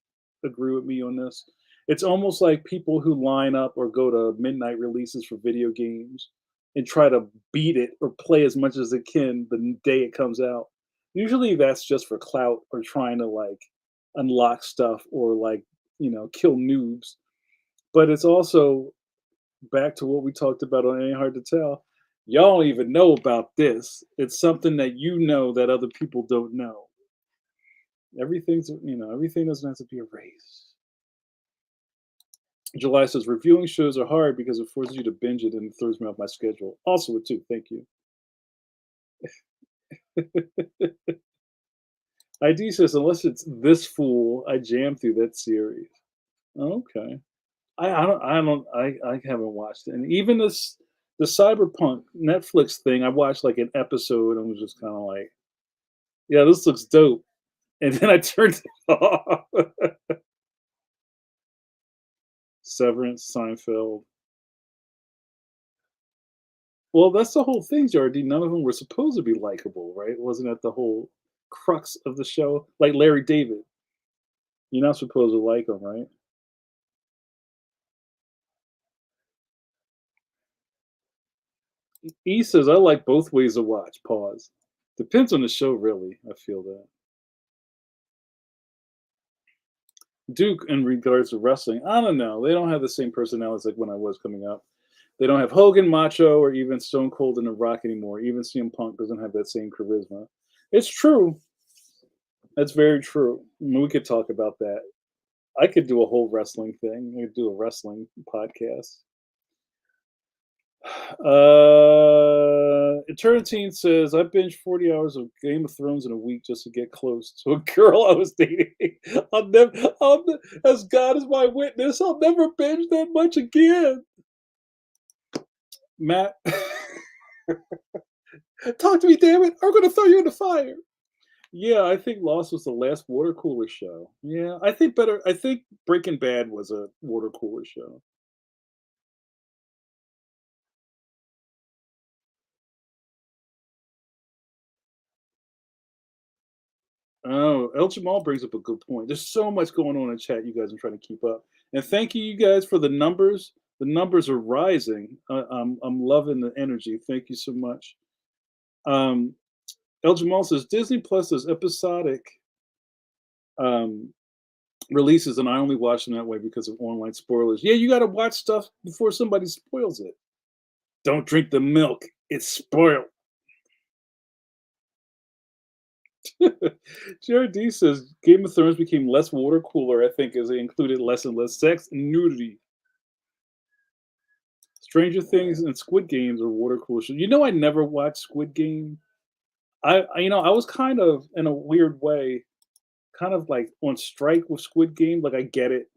A: agree with me on this. It's almost like people who line up or go to midnight releases for video games and try to beat it or play as much as they can the day it comes out. Usually that's just for clout or trying to like unlock stuff or like, kill noobs. But it's also back to what we talked about on Ain't Hard to Tell. Y'all don't even know about this. It's something that you know that other people don't know. Everything doesn't have to be erased. July says reviewing shows are hard because it forces you to binge it and it throws me off my schedule. Also, it too. Thank you. ID says unless it's this fool, I jam through that series. Okay. I haven't watched it. And even the Cyberpunk Netflix thing, I watched like an episode and was just kind of like, yeah, this looks dope. And then I turned it off. Severance, Seinfeld. Well, that's the whole thing, Jardy. None of them were supposed to be likable, right? Wasn't that the whole crux of the show? Like Larry David. You're not supposed to like him, right? E says, I like both ways to watch. Pause. Depends on the show, really. I feel that. Duke, in regards to wrestling, I don't know. They don't have the same personalities like when I was coming up. They don't have Hogan, Macho, or even Stone Cold and The Rock anymore. Even CM Punk doesn't have that same charisma. It's true. That's very true. I mean, we could talk about that. I could do a whole wrestling thing. I could do a wrestling podcast. Eternity says I binged 40 hours of Game of Thrones in a week just to get close to a girl I was dating. I'll never, as God is my witness, I'll never binge that much again. Matt, talk to me, damn it! I'm gonna throw you in the fire. Yeah, I think Lost was the last water cooler show. Yeah, I think better. I think Breaking Bad was a water cooler show. Oh, El Jamal brings up a good point. There's so much going on in chat. You guys are trying to keep up, and thank you, you guys, for the numbers. The numbers are rising. I'm loving the energy. Thank you so much. Um, El Jamal says Disney Plus is episodic um, releases, and I only watch them that way because of online spoilers. Yeah, you got to watch stuff before somebody spoils it. Don't drink the milk; it's spoiled. JRD says Game of Thrones became less water cooler, I think, as they included less and less sex and nudity. Stranger Things and Squid Games are water cooler. I never watched Squid Game. I was kind of in a weird way, kind of like on strike with Squid Game. Like I get it,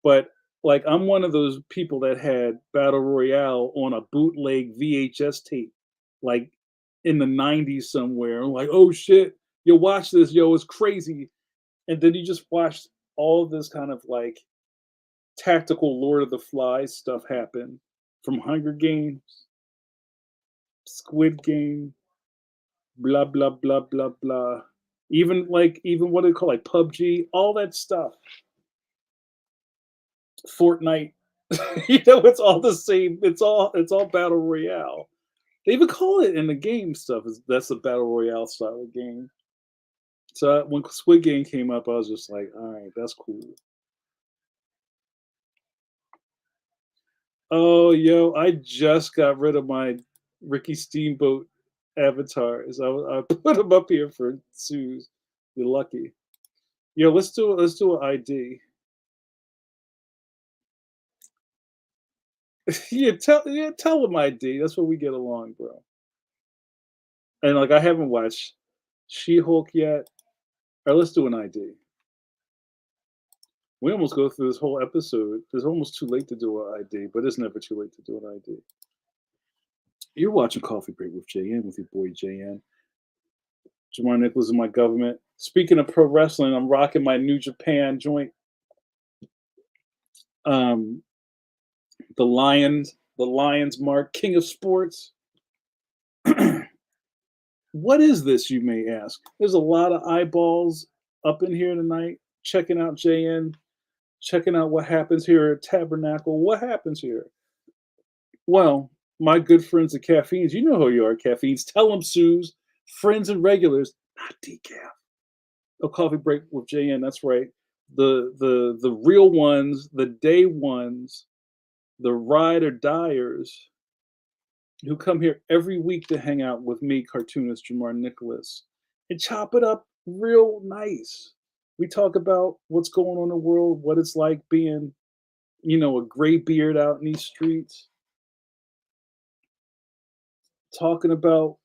A: but like I'm one of those people that had Battle Royale on a bootleg VHS tape, like in the '90s somewhere. I'm like, oh shit, yo, watch this, yo, it's crazy. And then you just watched all this kind of like tactical Lord of the Flies stuff happen from Hunger Games, Squid Game, blah blah blah blah blah. Even what do they call like PUBG, all that stuff. Fortnite. It's all the same. It's all battle royale. They even call it in the game stuff. That's a battle royale style of game. So when Squid Game came up, I was just like, all right, that's cool. Oh, yo, I just got rid of my Ricky Steamboat avatars. I put them up here for Suze. You're lucky. Yo, let's do an ID. Yeah, tell them ID. That's what we get along, bro. And like I haven't watched She-Hulk yet. All right, let's do an ID. We almost go through this whole episode. It's almost too late to do an ID, but it's never too late to do an ID. You're watching Coffee Break with JN with your boy JN. Jamar Nicholas is my government. Speaking of pro wrestling, I'm rocking my New Japan joint. Um, the Lions mark, King of Sports. What is this, you may ask? There's a lot of eyeballs up in here tonight, checking out JN, checking out what happens here at Tabernacle. What happens here? Well, my good friends at Caffeines, you know who you are, Caffeines. Tell them, Suze, friends and regulars, not decaf. A coffee break with JN. That's right. The real ones, the day ones, the ride or diers who come here every week to hang out with me, cartoonist Jamar Nicholas, and chop it up real nice. We talk about what's going on in the world, what it's like being, a gray beard out in these streets, talking about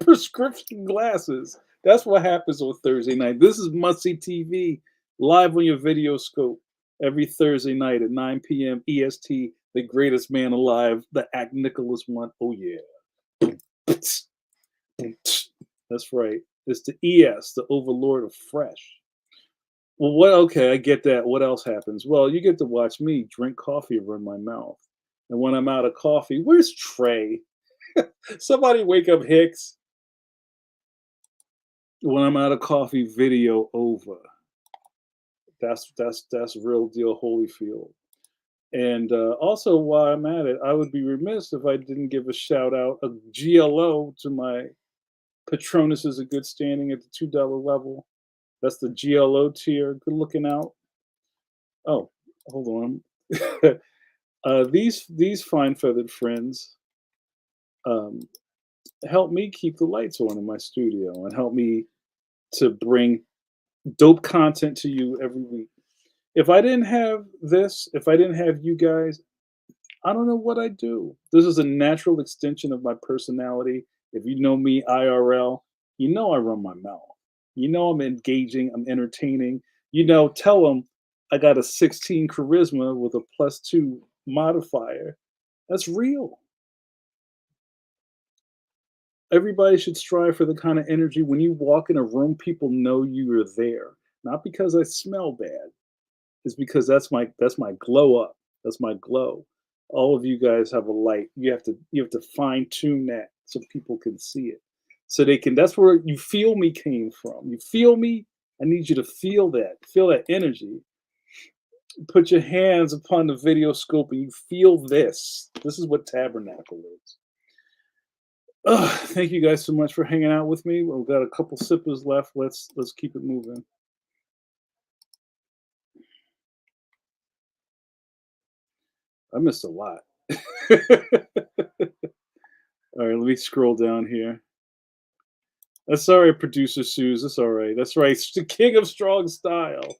A: prescription glasses. That's what happens on Thursday night. This is Must See TV live on your video scope every Thursday night at 9 p.m. EST. The greatest man alive, the Act Nicholas one. Oh yeah, that's right. It's the ES, the Overlord of Fresh. Well, what? Okay, I get that. What else happens? Well, you get to watch me drink coffee and run my mouth. And when I'm out of coffee, where's Trey? Somebody wake up Hicks. When I'm out of coffee, video over. That's real deal Holyfield. And also, while I'm at it, I would be remiss if I didn't give a shout out, a GLO to my Patronuses of good standing at the $2 level. That's the GLO tier. Good looking out. Oh, hold on. These fine feathered friends um, help me keep the lights on in my studio and help me to bring dope content to you every week. If I didn't have this, if I didn't have you guys, I don't know what I'd do. This is a natural extension of my personality. If you know me IRL, you know I run my mouth. You know I'm engaging, I'm entertaining. Tell them I got a 16 charisma with a +2 modifier. That's real. Everybody should strive for the kind of energy when you walk in a room, people know you are there. Not because I smell bad. It's because that's my glow up. That's my glow. All of you guys have a light. You have to fine tune that so people can see it. So they can that's where you feel me came from. You feel me? I need you to feel that. Feel that energy. Put your hands upon the video scope and you feel this. This is what Tabernacle is. Thank you guys so much for hanging out with me. We've got a couple sippers left. Let's keep it moving. I missed a lot. All right, let me scroll down here. That's all right, producer Suze. That's all right. That's right. It's the king of strong style.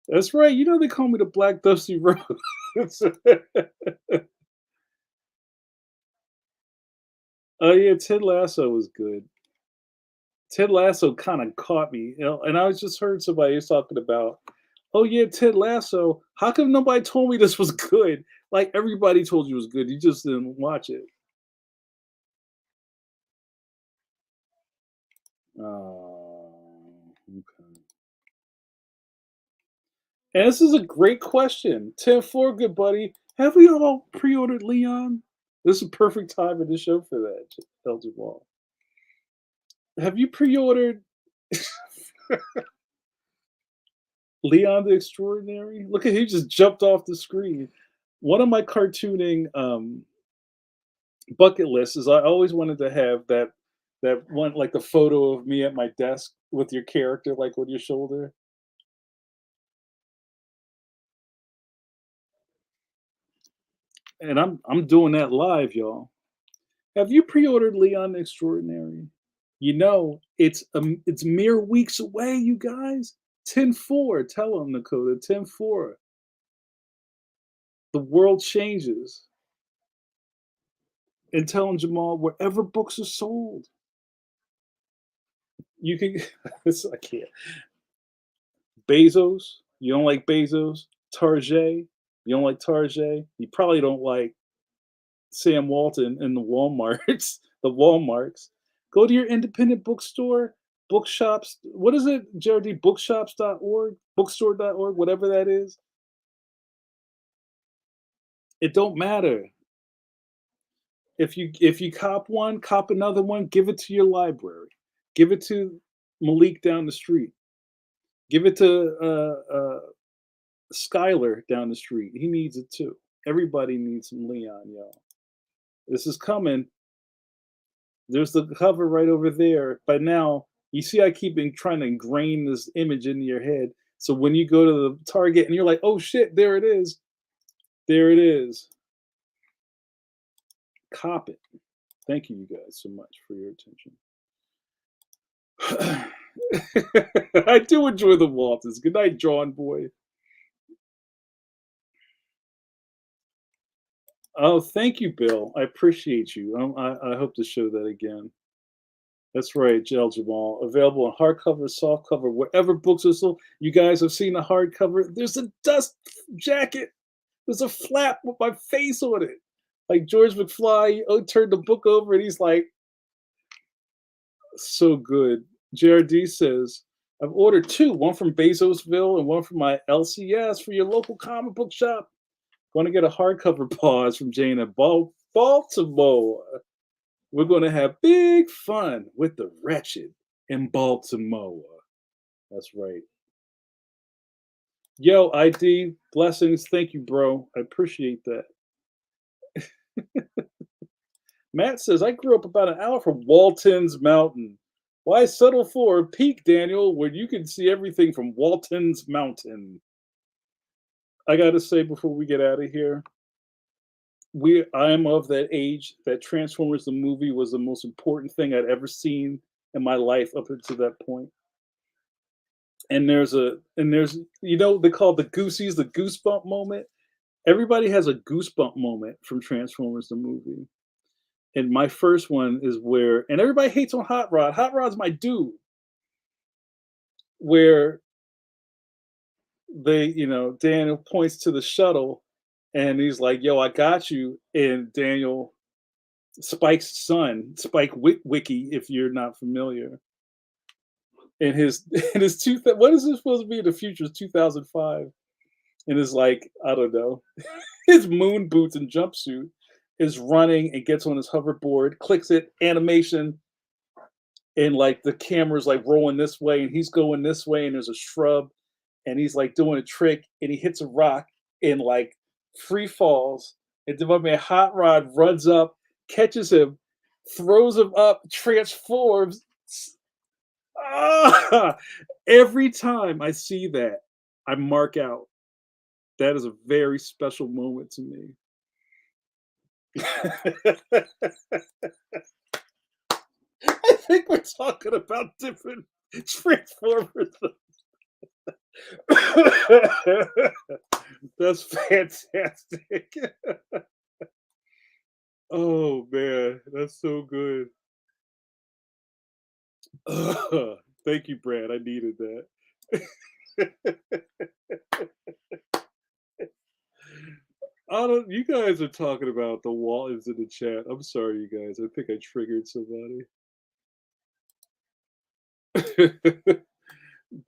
A: That's right. They call me the Black Dusty Rhodes. Oh yeah, Ted Lasso was good. Ted Lasso kind of caught me, and I was just heard somebody was talking about, oh yeah, Ted Lasso. How come nobody told me this was good? Like everybody told you it was good. You just didn't watch it. Oh. And this is a great question. 10-4, good buddy. Have we all pre-ordered Leon? This is a perfect time in the show for that, Elder Wall. Have you pre-ordered Leon the Extraordinary? Look at he just jumped off the screen. One of my cartooning bucket lists is I always wanted to have that one like the photo of me at my desk with your character like on your shoulder. And I'm doing that live, y'all. Have you pre-ordered Leon the Extraordinary? You know, it's mere weeks away, you guys. 10-4. Tell them, Dakota. 10-4. The world changes. And tell them, Jamal, wherever books are sold, you can. I can't. Bezos. You don't like Bezos? Target. You don't like Target? You probably don't like Sam Walton and the Walmarts. The Walmarts. Go to your independent bookstore, bookshops. What is it, Jared? Bookshops.org, bookstore.org, whatever that is. It don't matter. If you cop one, cop another one, give it to your library. Give it to Malik down the street. Give it to Skylar down the street. He needs it too. Everybody needs some Leon, y'all. This is coming. There's the cover right over there. But now, you see, I keep trying to ingrain this image into your head. So when you go to the Target and you're like, oh shit, there it is. There it is. Cop it. Thank you, you guys, so much for your attention. I do enjoy the Waltons. Good night, John Boy. Oh, thank you, Bill. I appreciate you. I hope to show that again. That's right, Jel Jamal. Available in hardcover, softcover, wherever books are sold. You guys have seen the hardcover. There's a dust jacket. There's a flap with my face on it. Like George McFly turned the book over and he's like, so good. JRD says, I've ordered two, one from Bezosville and one from my LCS for your local comic book shop. Going to get a hardcover pause from Jane at Baltimore. We're going to have big fun with the wretched in Baltimore. That's right. Yo, ID, blessings. Thank you, bro. I appreciate that. Matt says, I grew up about an hour from Walton's Mountain. Why settle for a peak, Daniel, when you can see everything from Walton's Mountain? I got to say before we get out of here, I am of that age that Transformers the movie was the most important thing I'd ever seen in my life up until that point. And there's they call the Goosies the goosebump moment. Everybody has a goosebump moment from Transformers the movie. And my first one is where, and everybody hates on Hot Rod. Hot Rod's my dude. Where Daniel points to the shuttle and he's like, yo, I got you. And Daniel, Spike's son, Spike Wiki, if you're not familiar, in his what is this supposed to be in the future? It's 2005. And is like, I don't know, his moon boots and jumpsuit is running and gets on his hoverboard, clicks it, animation, and like the camera's like rolling this way and he's going this way and there's a shrub and he's like doing a trick and he hits a rock and like free falls and then my man Hot Rod runs up, catches him, throws him up, transforms. Ah! Every time I see that, I mark out. That is a very special moment to me. I think we're talking about different Transformers. That's fantastic. Oh man, that's so good. Thank you, Brad. I needed that. I don't. You guys are talking about the Waltons in the chat. I'm sorry, you guys. I think I triggered somebody.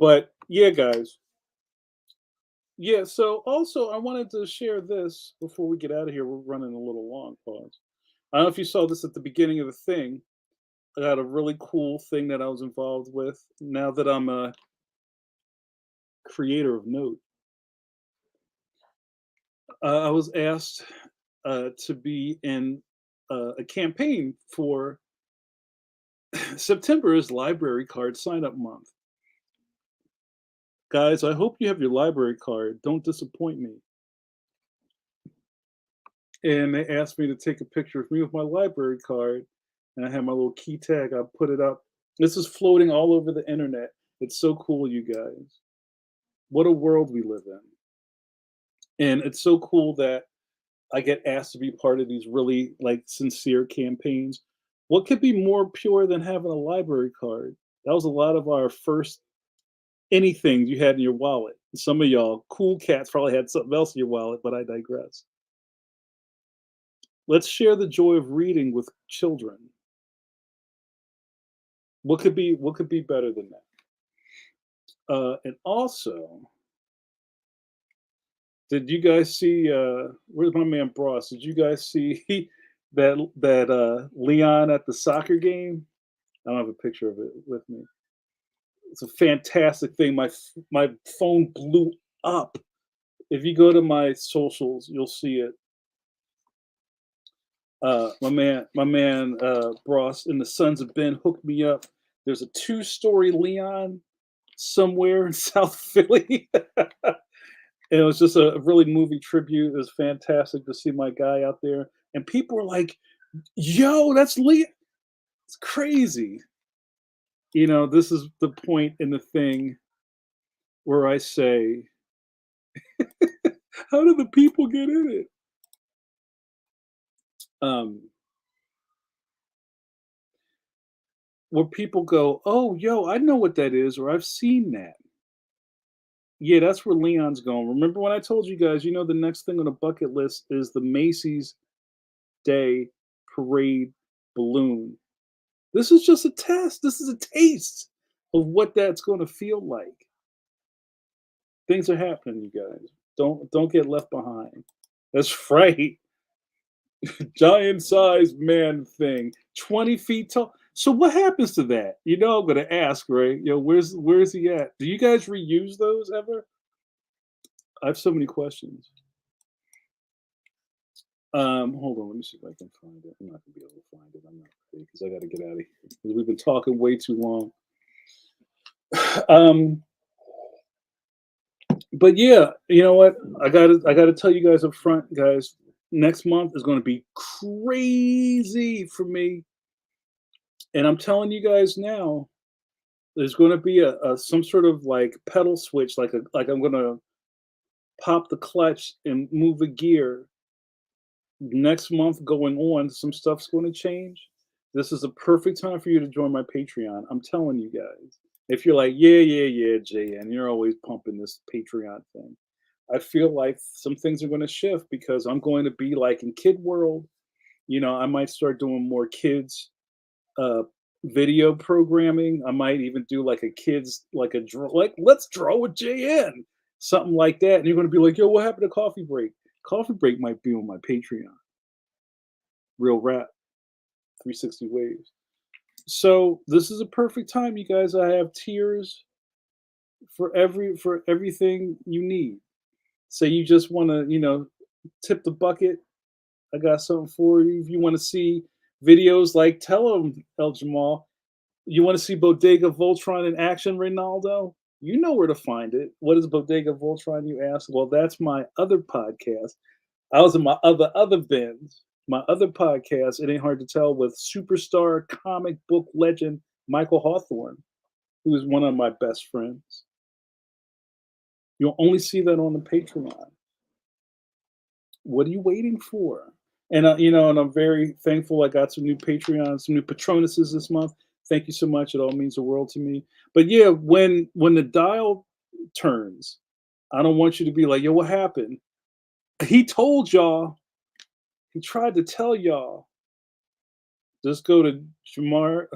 A: But yeah, guys, Yeah, so also I wanted to share this before we get out of here. We're running a little long, pause. I don't know if you saw this at the beginning of the thing. I got a really cool thing that I was involved with. Now that I'm a creator of note, I was asked to be in a campaign for September is library card sign up month. Guys, I hope you have your library card. Don't disappoint me. And they asked me to take a picture of me with my library card, and I had my little key tag. I put it up. This is floating all over the internet. It's so cool, you guys. What a world we live in. And it's so cool that I get asked to be part of these really like sincere campaigns. What could be more pure than having a library card? That was a lot of our first anything you had in your wallet. Some of y'all cool cats probably had something else in your wallet, but I digress. Let's share the joy of reading with children. What could be better than that? And also, did you guys see where's my man Bross? Did you guys see that Leon at the soccer game? I don't have a picture of it with me. It's a fantastic thing. My phone blew up. If you go to my socials, you'll see it. My man Bross and the Sons of Ben hooked me up. There's a two-story Leon somewhere in South Philly. And it was just a really movie tribute. It was fantastic to see my guy out there. And people were like, yo, that's Lee. It's crazy. This is the point in the thing where I say, how do the people get in it? Um, where people go, oh, yo, I know what that is, or I've seen that. Yeah, that's where Leon's going. Remember when I told you guys, the next thing on the bucket list is the Macy's Day Parade balloon. This is just a test. This is a taste of what that's going to feel like. Things are happening, you guys. Don't get left behind. That's right. Giant sized man thing, 20 feet tall. So what happens to that? I'm gonna ask, right? Where's he at? Do you guys reuse those ever? I have so many questions. Hold on, let me see if I can find it. I'm not gonna be able to find it. I'm not ready because I gotta get out of here because we've been talking way too long. Um, but yeah, you know what? I gotta tell you guys up front, guys. Next month is gonna be crazy for me, and I'm telling you guys now. There's gonna be a some sort of like pedal switch, like I'm gonna pop the clutch and move a gear. Next month going on, some stuff's going to change. This is a perfect time for you to join my Patreon. I'm telling you guys. If you're like, yeah, yeah, yeah, JN, you're always pumping this Patreon thing. I feel like some things are going to shift because I'm going to be like in Kid World. I might start doing more kids uh video programming. I might even do like a kids like a draw like let's draw with JN. Something like that. And you're going to be like, yo, what happened to Coffee Break? Coffee Break might be on my Patreon. Real rap, 360 waves. So this is a perfect time, you guys. I have tiers for everything you need. So you just want to, tip the bucket. I got something for you. If you want to see videos like tell them El Jamal, you want to see Bodega Voltron in action, Ronaldo? You know where to find it. What is Bodega Voltron, you ask? Well, that's my other podcast. I was in my other bins. My other podcast, It Ain't Hard to Tell, with superstar comic book legend Michael Hawthorne, who is one of my best friends. You'll only see that on the Patreon. What are you waiting for? And and I'm very thankful. I got some new Patreons, some new Patronuses this month. Thank you so much. It all means the world to me. But yeah, when the dial turns, I don't want you to be like, yo, what happened? He told y'all. He tried to tell y'all. Just go to Jamar.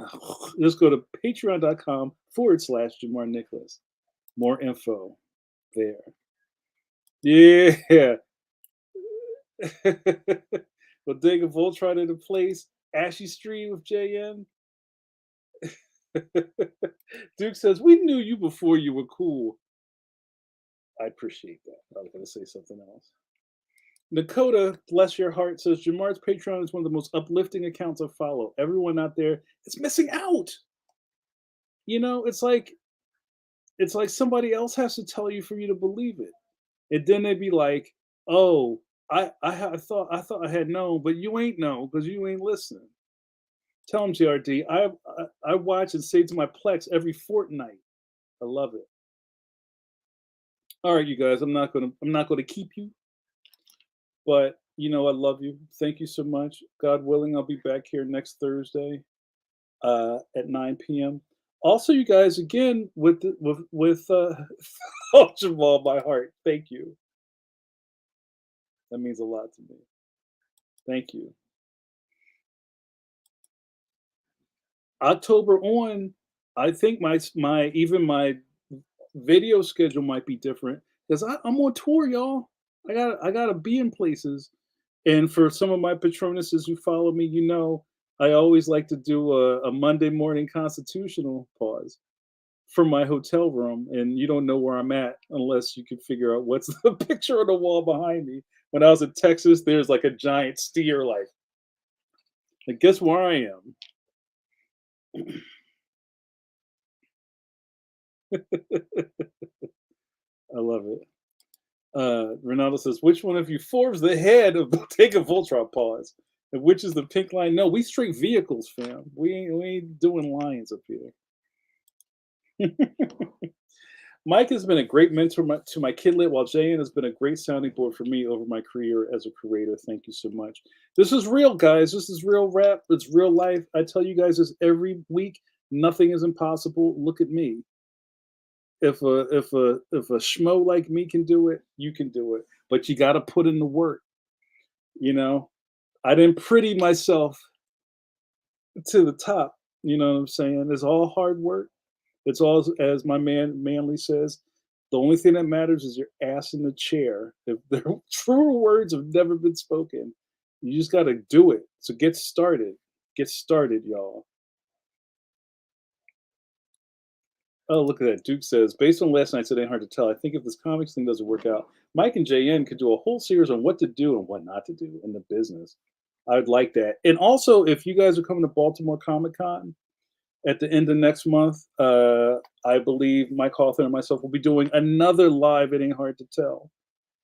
A: Just go to patreon.com/Jamar Nicholas. More info there. Yeah. Bodega Voltron in the place. Ashy Stream with JN. Duke says, "We knew you before you were cool." I appreciate that. I was going to say something else. Nakota, bless your heart, says Jamar's Patreon is one of the most uplifting accounts I follow. Everyone out there is missing out. You know, it's like somebody else has to tell you for you to believe it. And then they'd be like, "Oh, I thought I had known, but you ain't know because you ain't listening." Tell them, GRD. I watch and save to my Plex every fortnight. I love it. All right, you guys. I'm not gonna keep you, but I love you. Thank you so much. God willing, I'll be back here next Thursday at 9 p.m. Also, you guys, again with Jamal, my heart. Thank you. That means a lot to me. Thank you. October on, I think my video schedule might be different because I'm on tour, y'all. I gotta be in places, and for some of my patronuses who follow me, I always like to do a Monday morning constitutional pause from my hotel room, and you don't know where I'm at unless you can figure out what's the picture on the wall behind me. When I was in Texas, there's like a giant steer, like guess where I am. I love it. Ronaldo says, "Which one of you forms the head of Bottega Voltron pause? And which is the pink line?" No, we straight vehicles, fam. We ain't doing lines up here. Mike has been a great mentor to my kidlet, while JN has been a great sounding board for me over my career as a creator. Thank you so much. This is real, guys. This is real rap. It's real life. I tell you guys this every week. Nothing is impossible. Look at me. If a schmo like me can do it, you can do it. But you got to put in the work. You know, I didn't pretty myself to the top. You know what I'm saying? It's all hard work. It's all, as my man Manly says, the only thing that matters is your ass in the chair. If the truer words have never been spoken, you just got to do it. So get started. Get started, y'all. Oh, look at that. Duke says, based on last night's It Ain't Hard to Tell, I think if this comics thing doesn't work out, Mike and JN could do a whole series on what to do and what not to do in the business. I'd like that. And also, if you guys are coming to Baltimore Comic Con at the end of next month, I believe Mike Hawthorne and myself will be doing another live It Ain't Hard to Tell.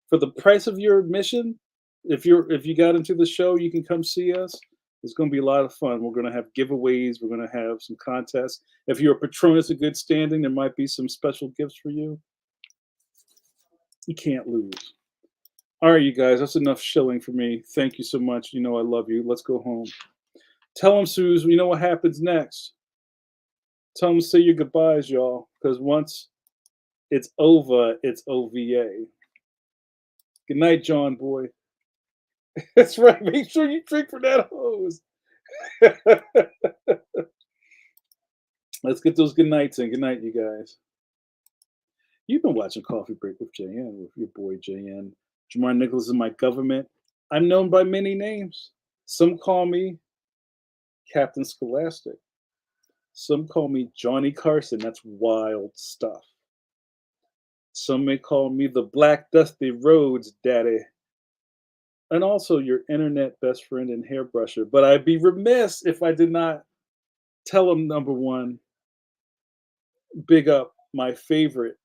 A: For the price of your admission, if you got into the show, you can come see us. It's going to be a lot of fun. We're going to have giveaways. We're going to have some contests. If you're a Patronus of good standing, there might be some special gifts for you. You can't lose. All right, you guys, that's enough shilling for me. Thank you so much. You know I love you. Let's go home. Tell them, Suze, you know what happens next. Tell them to say your goodbyes, y'all, because once it's over, it's OVA. Good night, John boy. That's right. Make sure you drink from that hose. Let's get those good nights in. Good night, you guys. You've been watching Coffee Break with JN, with your boy JN. Jamar Nicholas is my government. I'm known by many names. Some call me Captain Scholastic. Some call me Johnny Carson. That's wild stuff. Some may call me the Black Dusty Roads Daddy. And also your internet best friend and hairbrusher. But I'd be remiss if I did not tell him, number one, big up my favorite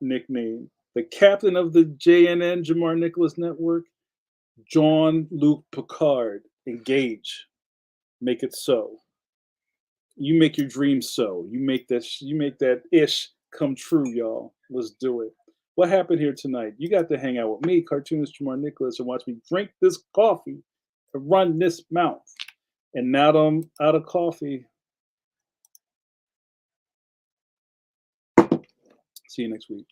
A: nickname, the captain of the JNN Jamar Nicholas Network, John Luke Picard. Engage. Make it so. You make your dreams so. You make that ish come true, y'all. Let's do it. What happened here tonight? You got to hang out with me, cartoonist Jamar Nicholas, and watch me drink this coffee and run this mouth. And now that I'm out of coffee, see you next week.